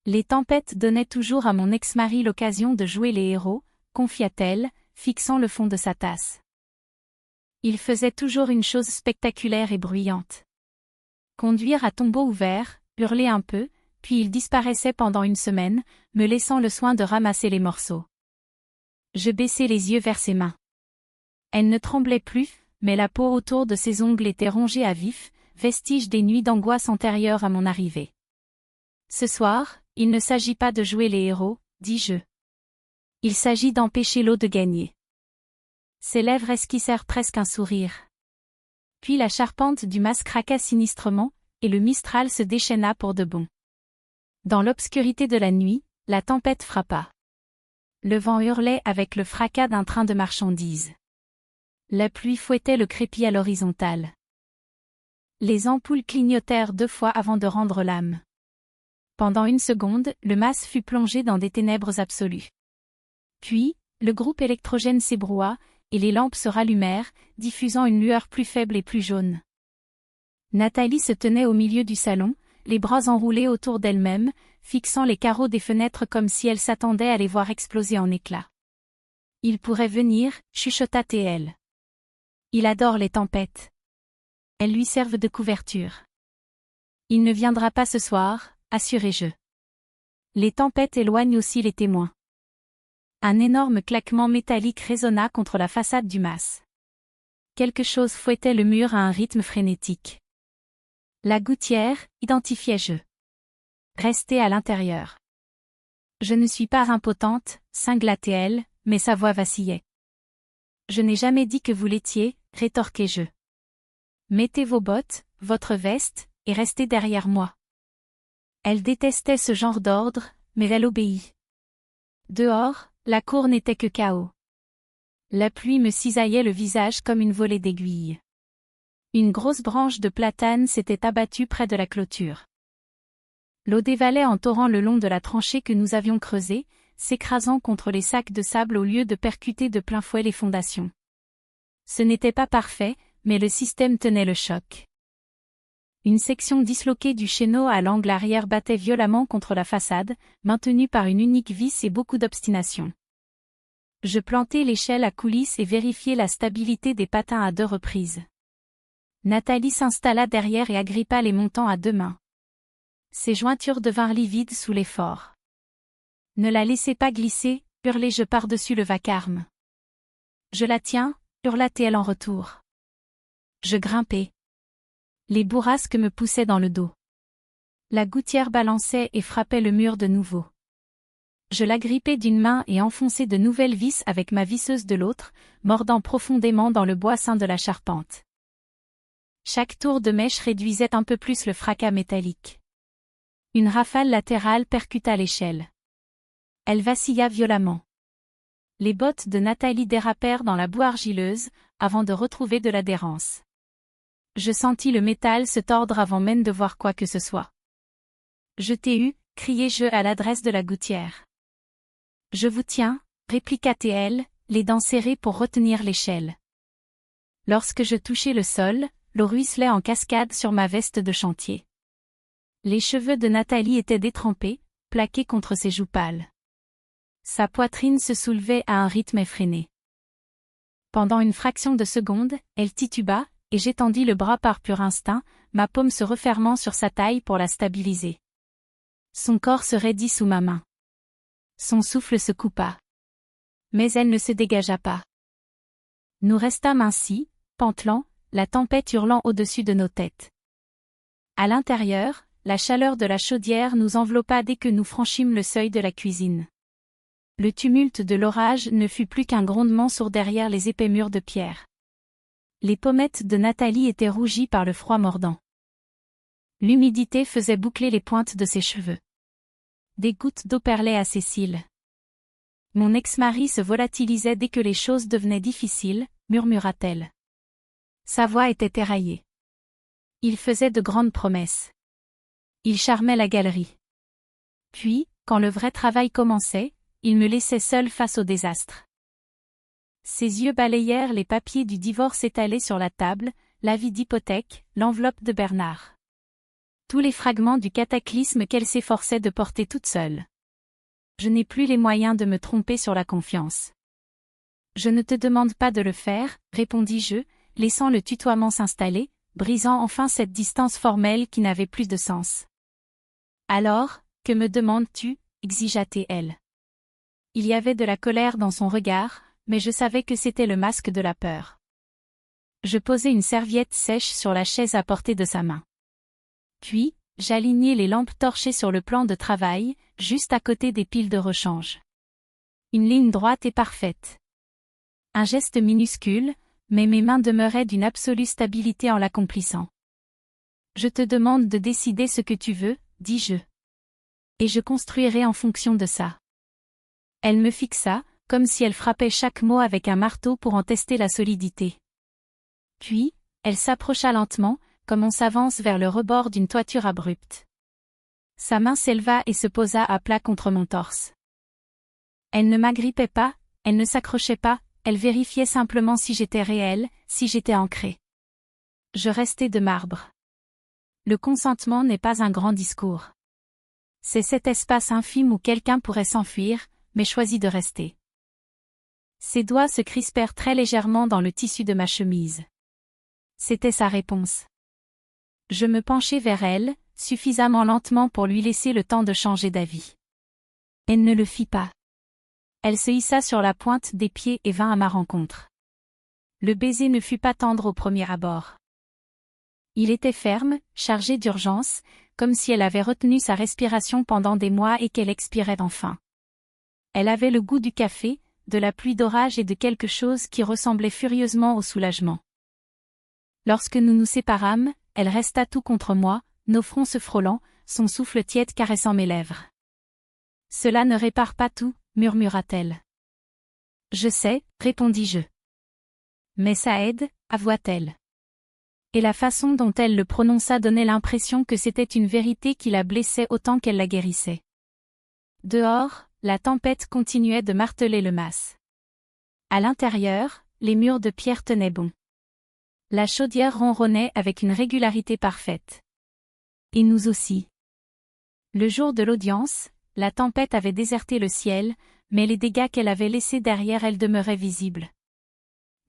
Les tempêtes donnaient toujours à mon ex-mari l'occasion de jouer les héros, confia-t-elle, fixant le fond de sa tasse. Il faisait toujours une chose spectaculaire et bruyante. Conduire à tombeau ouvert, hurler un peu, puis il disparaissait pendant une semaine, me laissant le soin de ramasser les morceaux. Je baissai les yeux vers ses mains. Elle ne tremblait plus, mais la peau autour de ses ongles était rongée à vif, vestige des nuits d'angoisse antérieures à mon arrivée. Ce soir, il ne s'agit pas de jouer les héros, dis-je. Il s'agit d'empêcher l'eau de gagner. Ses lèvres esquissèrent presque un sourire. Puis la charpente du mas craqua sinistrement, et le Mistral se déchaîna pour de bon. Dans l'obscurité de la nuit, la tempête frappa. Le vent hurlait avec le fracas d'un train de marchandises. La pluie fouettait le crépi à l'horizontale. Les ampoules clignotèrent 2 fois avant de rendre l'âme. Pendant une seconde, le mas fut plongé dans des ténèbres absolues. Puis, le groupe électrogène s'ébroua, et les lampes se rallumèrent, diffusant une lueur plus faible et plus jaune. Nathalie se tenait au milieu du salon, les bras enroulés autour d'elle-même, fixant les carreaux des fenêtres comme si elle s'attendait à les voir exploser en éclats. « Il pourrait venir », chuchota-t-elle. « Il adore les tempêtes. Elles lui servent de couverture. »« Il ne viendra pas ce soir », assurai-je. Les tempêtes éloignent aussi les témoins. Un énorme claquement métallique résonna contre la façade du mas. Quelque chose fouettait le mur à un rythme frénétique. La gouttière, identifiai-je. Restait à l'intérieur. Je ne suis pas impotente, cingla-t-elle, mais sa voix vacillait. Je n'ai jamais dit que vous l'étiez, rétorquai-je. Mettez vos bottes, votre veste, et restez derrière moi. Elle détestait ce genre d'ordre, mais elle obéit. Dehors, la cour n'était que chaos. La pluie me cisaillait le visage comme une volée d'aiguilles. Une grosse branche de platane s'était abattue près de la clôture. L'eau dévalait en torrent le long de la tranchée que nous avions creusée, s'écrasant contre les sacs de sable au lieu de percuter de plein fouet les fondations. Ce n'était pas parfait, mais le système tenait le choc. Une section disloquée du chéneau à l'angle arrière battait violemment contre la façade, maintenue par une unique vis et beaucoup d'obstination. Je plantai l'échelle à coulisses et vérifiai la stabilité des patins à 2 reprises. Nathalie s'installa derrière et agrippa les montants à 2 mains. Ses jointures devinrent livides sous l'effort. « Ne la laissez pas glisser », hurlai-je par-dessus le vacarme. « Je la tiens », hurla-t-elle en retour. Je grimpai. Les bourrasques me poussaient dans le dos. La gouttière balançait et frappait le mur de nouveau. Je l'agrippais d'une main et enfonçais de nouvelles vis avec ma visseuse de l'autre, mordant profondément dans le bois ceint de la charpente. Chaque tour de mèche réduisait un peu plus le fracas métallique. Une rafale latérale percuta l'échelle. Elle vacilla violemment. Les bottes de Nathalie dérapèrent dans la boue argileuse, avant de retrouver de l'adhérence. Je sentis le métal se tordre avant même de voir quoi que ce soit. « Je t'ai eu », criai-je à l'adresse de la gouttière. « Je vous tiens », répliqua T.L., les dents serrées pour retenir l'échelle. Lorsque je touchai le sol, l'eau ruisselait en cascade sur ma veste de chantier. Les cheveux de Nathalie étaient détrempés, plaqués contre ses joues pâles. Sa poitrine se soulevait à un rythme effréné. Pendant une fraction de seconde, elle tituba, et j'étendis le bras par pur instinct, ma paume se refermant sur sa taille pour la stabiliser. Son corps se raidit sous ma main. Son souffle se coupa. Mais elle ne se dégagea pas. Nous restâmes ainsi, pantelants, la tempête hurlant au-dessus de nos têtes. À l'intérieur, la chaleur de la chaudière nous enveloppa dès que nous franchîmes le seuil de la cuisine. Le tumulte de l'orage ne fut plus qu'un grondement sourd derrière les épais murs de pierre. Les pommettes de Nathalie étaient rougies par le froid mordant. L'humidité faisait boucler les pointes de ses cheveux. Des gouttes d'eau perlaient à ses cils. Mon ex-mari se volatilisait dès que les choses devenaient difficiles, murmura-t-elle. Sa voix était éraillée. Il faisait de grandes promesses. Il charmait la galerie. Puis, quand le vrai travail commençait, il me laissait seul face au désastre. Ses yeux balayèrent les papiers du divorce étalés sur la table, l'avis d'hypothèque, l'enveloppe de Bernard. Tous les fragments du cataclysme qu'elle s'efforçait de porter toute seule. Je n'ai plus les moyens de me tromper sur la confiance. Je ne te demande pas de le faire, répondis-je, laissant le tutoiement s'installer, brisant enfin cette distance formelle qui n'avait plus de sens. Alors, que me demandes-tu, exigea T.L. Il y avait de la colère dans son regard, mais je savais que c'était le masque de la peur. Je posai une serviette sèche sur la chaise à portée de sa main. Puis, j'alignai les lampes torchées sur le plan de travail, juste à côté des piles de rechange. Une ligne droite et parfaite. Un geste minuscule, mais mes mains demeuraient d'une absolue stabilité en l'accomplissant. Je te demande de décider ce que tu veux, dis-je. Et je construirai en fonction de ça. Elle me fixa, comme si elle frappait chaque mot avec un marteau pour en tester la solidité. Puis, elle s'approcha lentement, comme on s'avance vers le rebord d'une toiture abrupte. Sa main s'éleva et se posa à plat contre mon torse. Elle ne m'agrippait pas, elle ne s'accrochait pas, elle vérifiait simplement si j'étais réelle, si j'étais ancrée. Je restais de marbre. Le consentement n'est pas un grand discours. C'est cet espace infime où quelqu'un pourrait s'enfuir, mais choisit de rester. Ses doigts se crispèrent très légèrement dans le tissu de ma chemise. C'était sa réponse. Je me penchai vers elle, suffisamment lentement pour lui laisser le temps de changer d'avis. Elle ne le fit pas. Elle se hissa sur la pointe des pieds et vint à ma rencontre. Le baiser ne fut pas tendre au premier abord. Il était ferme, chargé d'urgence, comme si elle avait retenu sa respiration pendant des mois et qu'elle expirait enfin. Elle avait le goût du café, de la pluie d'orage et de quelque chose qui ressemblait furieusement au soulagement. Lorsque nous nous séparâmes, elle resta tout contre moi, nos fronts se frôlant, son souffle tiède caressant mes lèvres. « Cela ne répare pas tout », murmura-t-elle. « Je sais », répondis-je. « Mais ça aide », avoua-t-elle. Et la façon dont elle le prononça donnait l'impression que c'était une vérité qui la blessait autant qu'elle la guérissait. Dehors, la tempête continuait de marteler le mas. À l'intérieur, les murs de pierre tenaient bon. La chaudière ronronnait avec une régularité parfaite. Et nous aussi. Le jour de l'audience, la tempête avait déserté le ciel, mais les dégâts qu'elle avait laissés derrière elle demeuraient visibles.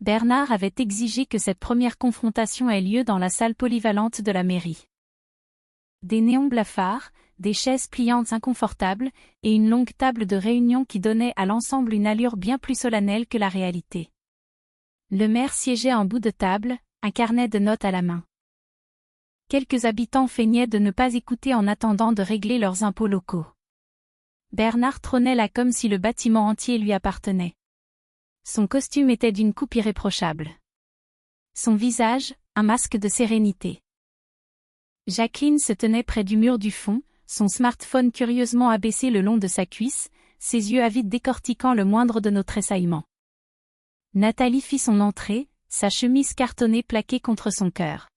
Bernard avait exigé que cette première confrontation ait lieu dans la salle polyvalente de la mairie. Des néons blafards, des chaises pliantes inconfortables, et une longue table de réunion qui donnait à l'ensemble une allure bien plus solennelle que la réalité. Le maire siégeait en bout de table, un carnet de notes à la main. Quelques habitants feignaient de ne pas écouter en attendant de régler leurs impôts locaux. Bernard trônait là comme si le bâtiment entier lui appartenait. Son costume était d'une coupe irréprochable. Son visage, un masque de sérénité. Jacqueline se tenait près du mur du fond, son smartphone curieusement abaissé le long de sa cuisse, ses yeux avides décortiquant le moindre de nos tressaillements. Nathalie fit son entrée, sa chemise cartonnée plaquée contre son cœur.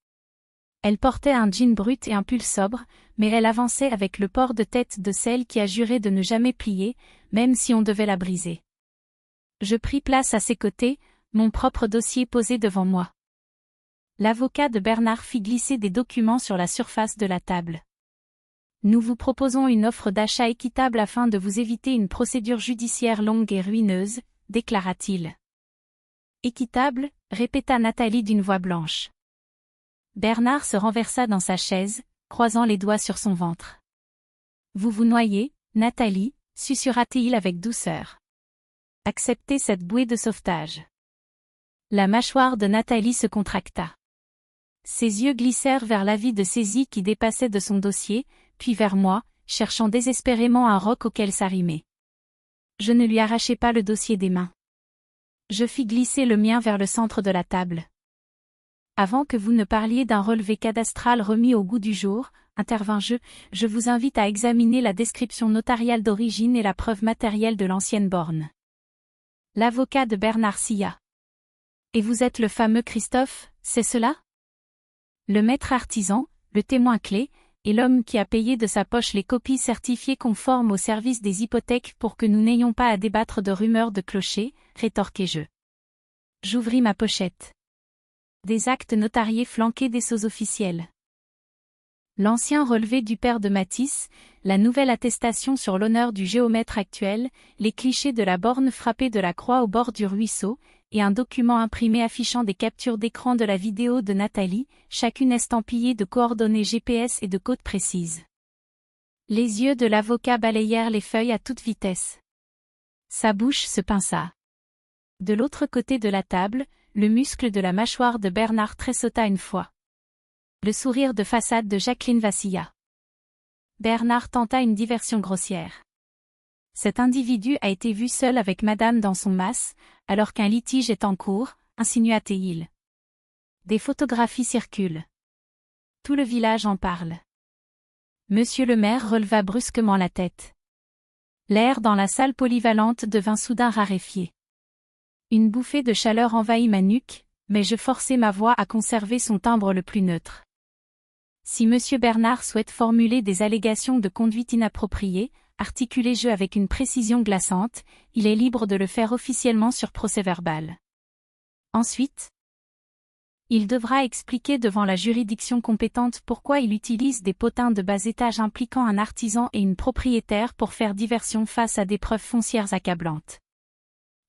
Elle portait un jean brut et un pull sobre, mais elle avançait avec le port de tête de celle qui a juré de ne jamais plier, même si on devait la briser. Je pris place à ses côtés, mon propre dossier posé devant moi. L'avocat de Bernard fit glisser des documents sur la surface de la table. Nous vous proposons une offre d'achat équitable afin de vous éviter une procédure judiciaire longue et ruineuse, déclara-t-il. Équitable, répéta Nathalie d'une voix blanche. Bernard se renversa dans sa chaise, croisant les doigts sur son ventre. Vous vous noyez, Nathalie, susurra-t-il avec douceur. Acceptez cette bouée de sauvetage. La mâchoire de Nathalie se contracta. Ses yeux glissèrent vers l'avis de saisie qui dépassait de son dossier, puis vers moi, cherchant désespérément un roc auquel s'arrimer. Je ne lui arrachai pas le dossier des mains. Je fis glisser le mien vers le centre de la table. Avant que vous ne parliez d'un relevé cadastral remis au goût du jour, intervins-je, je vous invite à examiner la description notariale d'origine et la preuve matérielle de l'ancienne borne. L'avocat de Bernard sia. Et vous êtes le fameux Christophe, c'est cela? Le maître artisan, le témoin clé, et l'homme qui a payé de sa poche les copies certifiées conformes au service des hypothèques pour que nous n'ayons pas à débattre de rumeurs de clocher, rétorquai-je. J'ouvris ma pochette. Des actes notariés flanqués des sceaux officiels. L'ancien relevé du père de Matisse, la nouvelle attestation sur l'honneur du géomètre actuel, les clichés de la borne frappée de la croix au bord du ruisseau, et un document imprimé affichant des captures d'écran de la vidéo de Nathalie, chacune estampillée de coordonnées GPS et de codes précises. Les yeux de l'avocat balayèrent les feuilles à toute vitesse. Sa bouche se pinça. De l'autre côté de la table, le muscle de la mâchoire de Bernard tressauta une fois. Le sourire de façade de Jacqueline vacilla. Bernard tenta une diversion grossière. Cet individu a été vu seul avec madame dans son mas, alors qu'un litige est en cours, insinua-t-il. Des photographies circulent. Tout le village en parle. Monsieur le maire releva brusquement la tête. L'air dans la salle polyvalente devint soudain raréfié. Une bouffée de chaleur envahit ma nuque, mais je forçai ma voix à conserver son timbre le plus neutre. Si monsieur Bernard souhaite formuler des allégations de conduite inappropriée, articulai-je avec une précision glaçante, il est libre de le faire officiellement sur procès-verbal. Ensuite, il devra expliquer devant la juridiction compétente pourquoi il utilise des potins de bas étage impliquant un artisan et une propriétaire pour faire diversion face à des preuves foncières accablantes.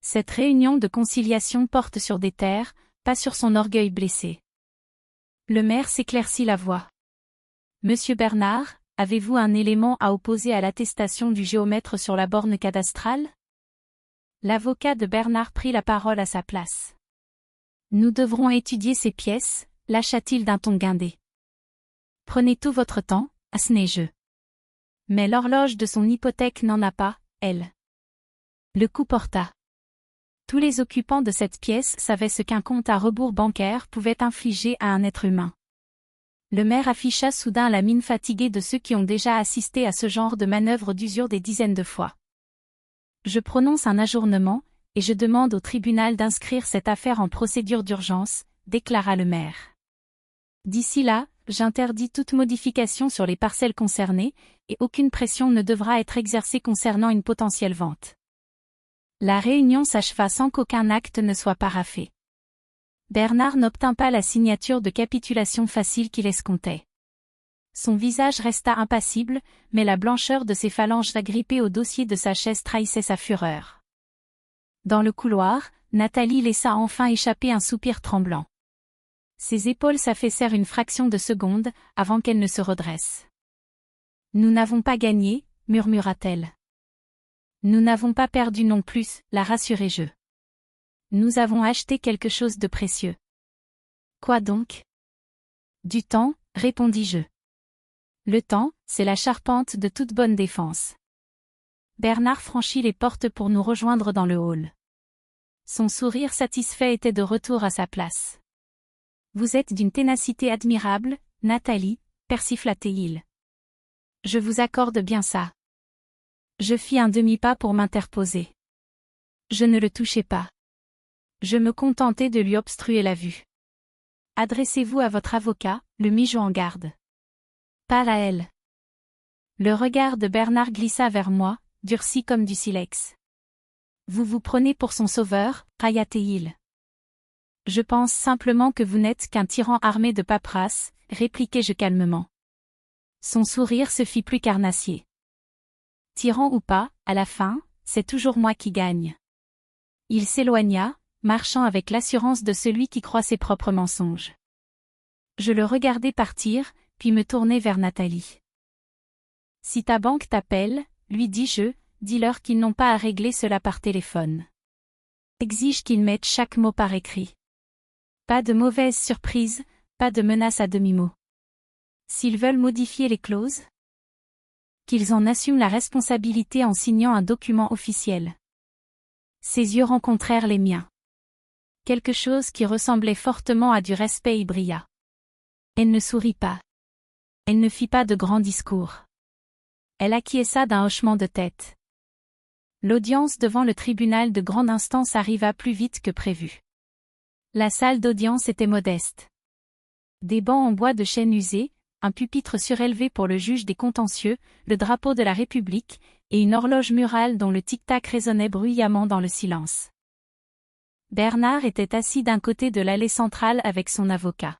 Cette réunion de conciliation porte sur des terres, pas sur son orgueil blessé. Le maire s'éclaircit la voix. Monsieur Bernard, avez-vous un élément à opposer à l'attestation du géomètre sur la borne cadastrale? L'avocat de Bernard prit la parole à sa place. Nous devrons étudier ces pièces, lâcha-t-il d'un ton guindé. Prenez tout votre temps, assenai-je. Mais l'horloge de son hypothèque n'en a pas, elle. Le coup porta. Tous les occupants de cette pièce savaient ce qu'un compte à rebours bancaire pouvait infliger à un être humain. Le maire afficha soudain la mine fatiguée de ceux qui ont déjà assisté à ce genre de manœuvre d'usure des dizaines de fois. Je prononce un ajournement, et je demande au tribunal d'inscrire cette affaire en procédure d'urgence, déclara le maire. D'ici là, j'interdis toute modification sur les parcelles concernées, et aucune pression ne devra être exercée concernant une potentielle vente. La réunion s'acheva sans qu'aucun acte ne soit paraphé. Bernard n'obtint pas la signature de capitulation facile qu'il escomptait. Son visage resta impassible, mais la blancheur de ses phalanges agrippées au dossier de sa chaise trahissait sa fureur. Dans le couloir, Nathalie laissa enfin échapper un soupir tremblant. Ses épaules s'affaissèrent une fraction de seconde, avant qu'elle ne se redresse. « Nous n'avons pas gagné », murmura-t-elle. « Nous n'avons pas perdu non plus », la rassurai-je. « Nous avons acheté quelque chose de précieux. » « Quoi donc ? » « Du temps, répondis-je. Le temps, c'est la charpente de toute bonne défense. Bernard franchit les portes pour nous rejoindre dans le hall. Son sourire satisfait était de retour à sa place. Vous êtes d'une ténacité admirable, Nathalie, persifla-t-il. Je vous accorde bien ça. Je fis un demi-pas pour m'interposer. Je ne le touchai pas. Je me contentai de lui obstruer la vue. Adressez-vous à votre avocat, le mis-je en garde. Pas à elle. Le regard de Bernard glissa vers moi, durci comme du silex. Vous vous prenez pour son sauveur, railla-t-il. Je pense simplement que vous n'êtes qu'un tyran armé de paperasse, répliquai-je calmement. Son sourire se fit plus carnassier. Tyran ou pas, à la fin, c'est toujours moi qui gagne. Il s'éloigna, marchant avec l'assurance de celui qui croit ses propres mensonges. Je le regardai partir, puis me tournai vers Nathalie. Si ta banque t'appelle, lui dis-je, dis-leur qu'ils n'ont pas à régler cela par téléphone. Exige qu'ils mettent chaque mot par écrit. Pas de mauvaise surprise, pas de menace à demi-mot. S'ils veulent modifier les clauses, qu'ils en assument la responsabilité en signant un document officiel. Ses yeux rencontrèrent les miens. Quelque chose qui ressemblait fortement à du respect y brilla. Elle ne sourit pas. Elle ne fit pas de grands discours. Elle acquiesça d'un hochement de tête. L'audience devant le tribunal de grande instance arriva plus vite que prévu. La salle d'audience était modeste. Des bancs en bois de chêne usé, un pupitre surélevé pour le juge des contentieux, le drapeau de la République, et une horloge murale dont le tic-tac résonnait bruyamment dans le silence. Bernard était assis d'un côté de l'allée centrale avec son avocat.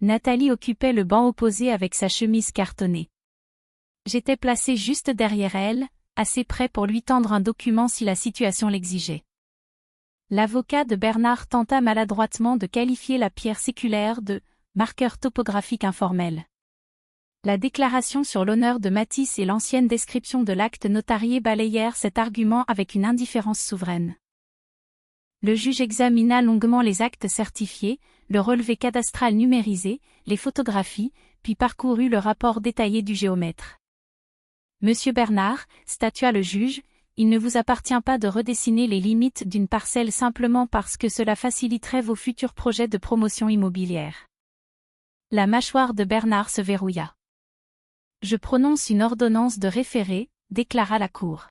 Nathalie occupait le banc opposé avec sa chemise cartonnée. J'étais placé juste derrière elle, assez près pour lui tendre un document si la situation l'exigeait. L'avocat de Bernard tenta maladroitement de qualifier la pierre séculaire de « marqueur topographique informel ». La déclaration sur l'honneur de Matisse et l'ancienne description de l'acte notarié balayèrent cet argument avec une indifférence souveraine. Le juge examina longuement les actes certifiés, le relevé cadastral numérisé, les photographies, puis parcourut le rapport détaillé du géomètre. Monsieur Bernard, statua le juge, il ne vous appartient pas de redessiner les limites d'une parcelle simplement parce que cela faciliterait vos futurs projets de promotion immobilière. La mâchoire de Bernard se verrouilla. Je prononce une ordonnance de référé, déclara la cour.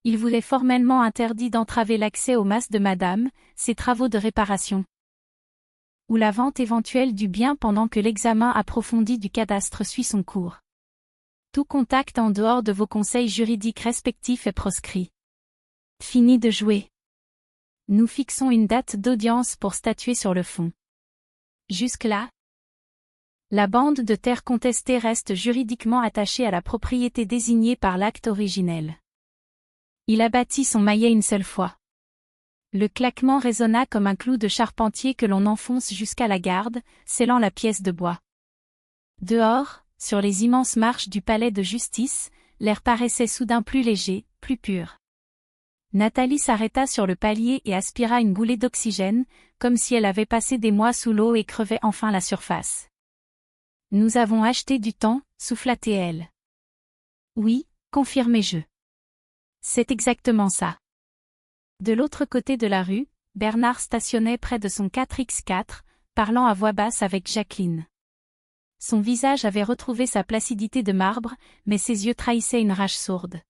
Il vous est formellement interdit d'entraver l'accès aux masses de madame, ses travaux de réparation, ou la vente éventuelle du bien pendant que l'examen approfondi du cadastre suit son cours. Tout contact en dehors de vos conseils juridiques respectifs est proscrit. Fini de jouer. Nous fixons une date d'audience pour statuer sur le fond. Jusque-là, la bande de terre contestée reste juridiquement attachée à la propriété désignée par l'acte originel. Il abattit son maillet une seule fois. Le claquement résonna comme un clou de charpentier que l'on enfonce jusqu'à la garde, scellant la pièce de bois. Dehors, sur les immenses marches du palais de justice, l'air paraissait soudain plus léger, plus pur. Nathalie s'arrêta sur le palier et aspira une goulée d'oxygène, comme si elle avait passé des mois sous l'eau et crevait enfin la surface. Nous avons acheté du temps, souffla-t-elle. Oui, confirmai-je. C'est exactement ça. De l'autre côté de la rue, Bernard stationnait près de son 4x4, parlant à voix basse avec Jacqueline. Son visage avait retrouvé sa placidité de marbre, mais ses yeux trahissaient une rage sourde.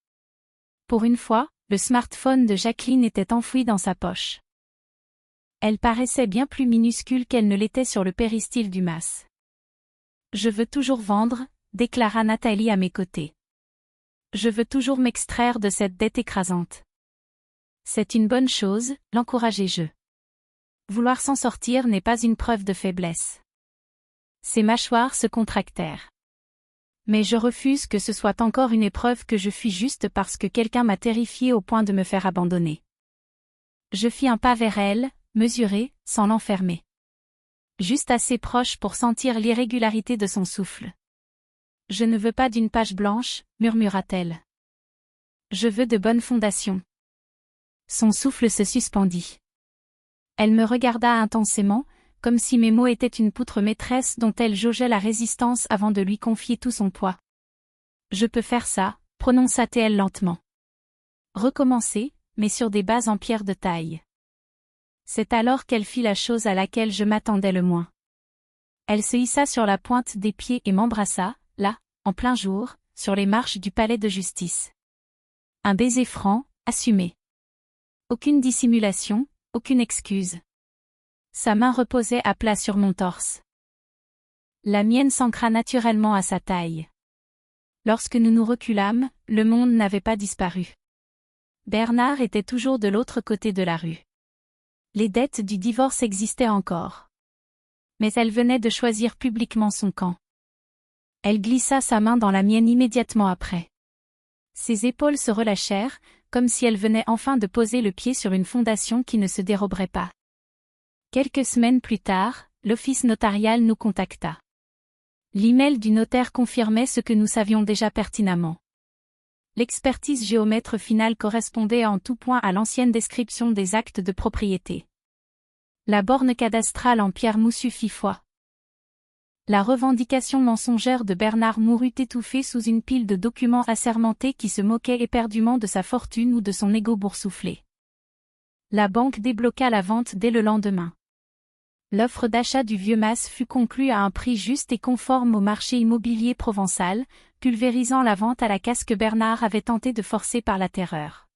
Pour une fois, le smartphone de Jacqueline était enfoui dans sa poche. Elle paraissait bien plus minuscule qu'elle ne l'était sur le péristyle du mas. « Je veux toujours vendre », déclara Nathalie à mes côtés. « Je veux toujours m'extraire de cette dette écrasante. » C'est une bonne chose, l'encourageai-je. Vouloir s'en sortir n'est pas une preuve de faiblesse. Ses mâchoires se contractèrent. Mais je refuse que ce soit encore une épreuve que je fuis juste parce que quelqu'un m'a terrifié au point de me faire abandonner. Je fis un pas vers elle, mesuré, sans l'enfermer. Juste assez proche pour sentir l'irrégularité de son souffle. « Je ne veux pas d'une page blanche », murmura-t-elle. « Je veux de bonnes fondations. » Son souffle se suspendit. Elle me regarda intensément, comme si mes mots étaient une poutre maîtresse dont elle jaugeait la résistance avant de lui confier tout son poids. Je peux faire ça, prononça-t-elle lentement. Recommencer, mais sur des bases en pierre de taille. C'est alors qu'elle fit la chose à laquelle je m'attendais le moins. Elle se hissa sur la pointe des pieds et m'embrassa, là, en plein jour, sur les marches du palais de justice. Un baiser franc, assumé. Aucune dissimulation, aucune excuse. Sa main reposait à plat sur mon torse. La mienne s'ancra naturellement à sa taille. Lorsque nous nous reculâmes, le monde n'avait pas disparu. Bernard était toujours de l'autre côté de la rue. Les dettes du divorce existaient encore. Mais elle venait de choisir publiquement son camp. Elle glissa sa main dans la mienne immédiatement après. Ses épaules se relâchèrent, comme si elle venait enfin de poser le pied sur une fondation qui ne se déroberait pas. Quelques semaines plus tard, l'office notarial nous contacta. L'email du notaire confirmait ce que nous savions déjà pertinemment. L'expertise géomètre finale correspondait en tout point à l'ancienne description des actes de propriété. La borne cadastrale en pierre moussue fit foi. La revendication mensongère de Bernard mourut étouffée sous une pile de documents assermentés qui se moquaient éperdument de sa fortune ou de son ego boursouflé. La banque débloqua la vente dès le lendemain. L'offre d'achat du vieux mas fut conclue à un prix juste et conforme au marché immobilier provençal, pulvérisant la vente à la casse que Bernard avait tenté de forcer par la terreur.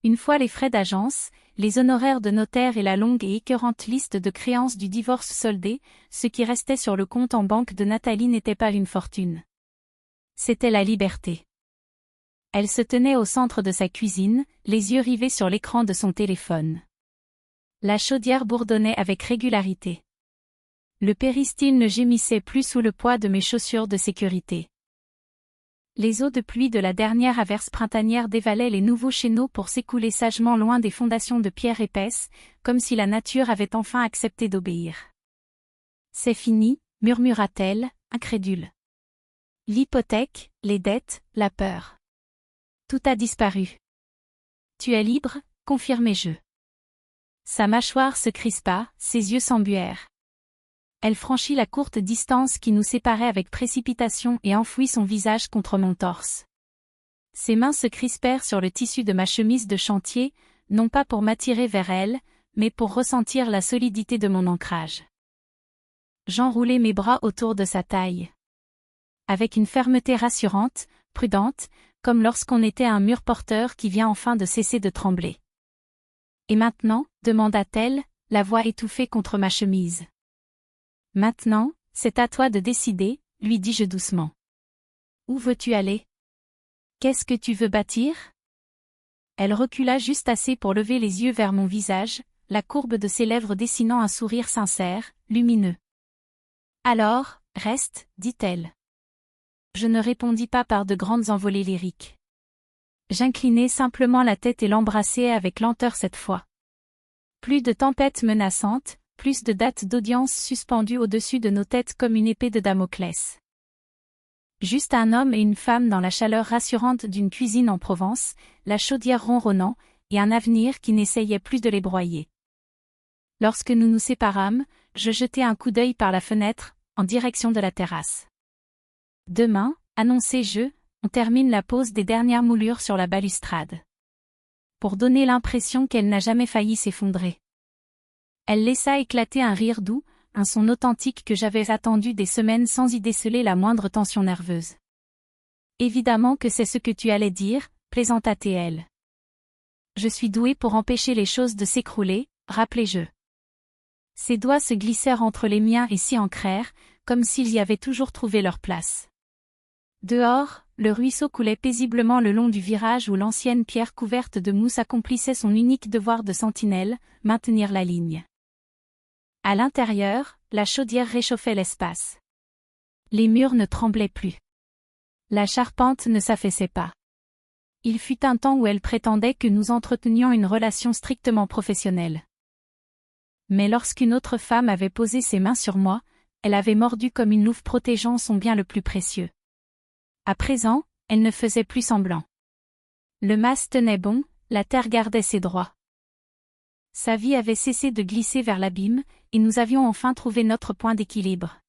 Une fois les frais d'agence, les honoraires de notaire et la longue et écœurante liste de créances du divorce soldées, ce qui restait sur le compte en banque de Nathalie n'était pas une fortune. C'était la liberté. Elle se tenait au centre de sa cuisine, les yeux rivés sur l'écran de son téléphone. La chaudière bourdonnait avec régularité. Le péristyle ne gémissait plus sous le poids de mes chaussures de sécurité. Les eaux de pluie de la dernière averse printanière dévalaient les nouveaux chéneaux pour s'écouler sagement loin des fondations de pierre épaisse, comme si la nature avait enfin accepté d'obéir. « C'est fini », murmura-t-elle, incrédule. L'hypothèque, les dettes, la peur. Tout a disparu. Tu es libre, confirmai-je. Sa mâchoire se crispa, ses yeux s'embuèrent. Elle franchit la courte distance qui nous séparait avec précipitation et enfouit son visage contre mon torse. Ses mains se crispèrent sur le tissu de ma chemise de chantier, non pas pour m'attirer vers elle, mais pour ressentir la solidité de mon ancrage. J'enroulai mes bras autour de sa taille. Avec une fermeté rassurante, prudente, comme lorsqu'on était un mur porteur qui vient enfin de cesser de trembler. « Et maintenant » demanda-t-elle, la voix étouffée contre ma chemise. « Maintenant, c'est à toi de décider » lui dis-je doucement. « Où veux-tu aller ? Qu'est-ce que tu veux bâtir ?» Elle recula juste assez pour lever les yeux vers mon visage, la courbe de ses lèvres dessinant un sourire sincère, lumineux. « Alors, reste, dit-elle. Je ne répondis pas par de grandes envolées lyriques. J'inclinai simplement la tête et l'embrassai avec lenteur cette fois. Plus de tempêtes menaçantes, plus de dates d'audience suspendues au-dessus de nos têtes comme une épée de Damoclès. Juste un homme et une femme dans la chaleur rassurante d'une cuisine en Provence, la chaudière ronronnant, et un avenir qui n'essayait plus de les broyer. Lorsque nous nous séparâmes, je jetai un coup d'œil par la fenêtre, en direction de la terrasse. Demain, annonçai-je, on termine la pose des dernières moulures sur la balustrade. Pour donner l'impression qu'elle n'a jamais failli s'effondrer. Elle laissa éclater un rire doux, un son authentique que j'avais attendu des semaines sans y déceler la moindre tension nerveuse. Évidemment que c'est ce que tu allais dire, plaisanta-t-elle. Je suis douée pour empêcher les choses de s'écrouler, rappelai-je. Ses doigts se glissèrent entre les miens et s'y ancrèrent, comme s'ils y avaient toujours trouvé leur place. Dehors, le ruisseau coulait paisiblement le long du virage où l'ancienne pierre couverte de mousse accomplissait son unique devoir de sentinelle, maintenir la ligne. À l'intérieur, la chaudière réchauffait l'espace. Les murs ne tremblaient plus. La charpente ne s'affaissait pas. Il fut un temps où elle prétendait que nous entretenions une relation strictement professionnelle. Mais lorsqu'une autre femme avait posé ses mains sur moi, elle avait mordu comme une louve protégeant son bien le plus précieux. À présent, elle ne faisait plus semblant. Le mas tenait bon, la terre gardait ses droits. Sa vie avait cessé de glisser vers l'abîme, et nous avions enfin trouvé notre point d'équilibre.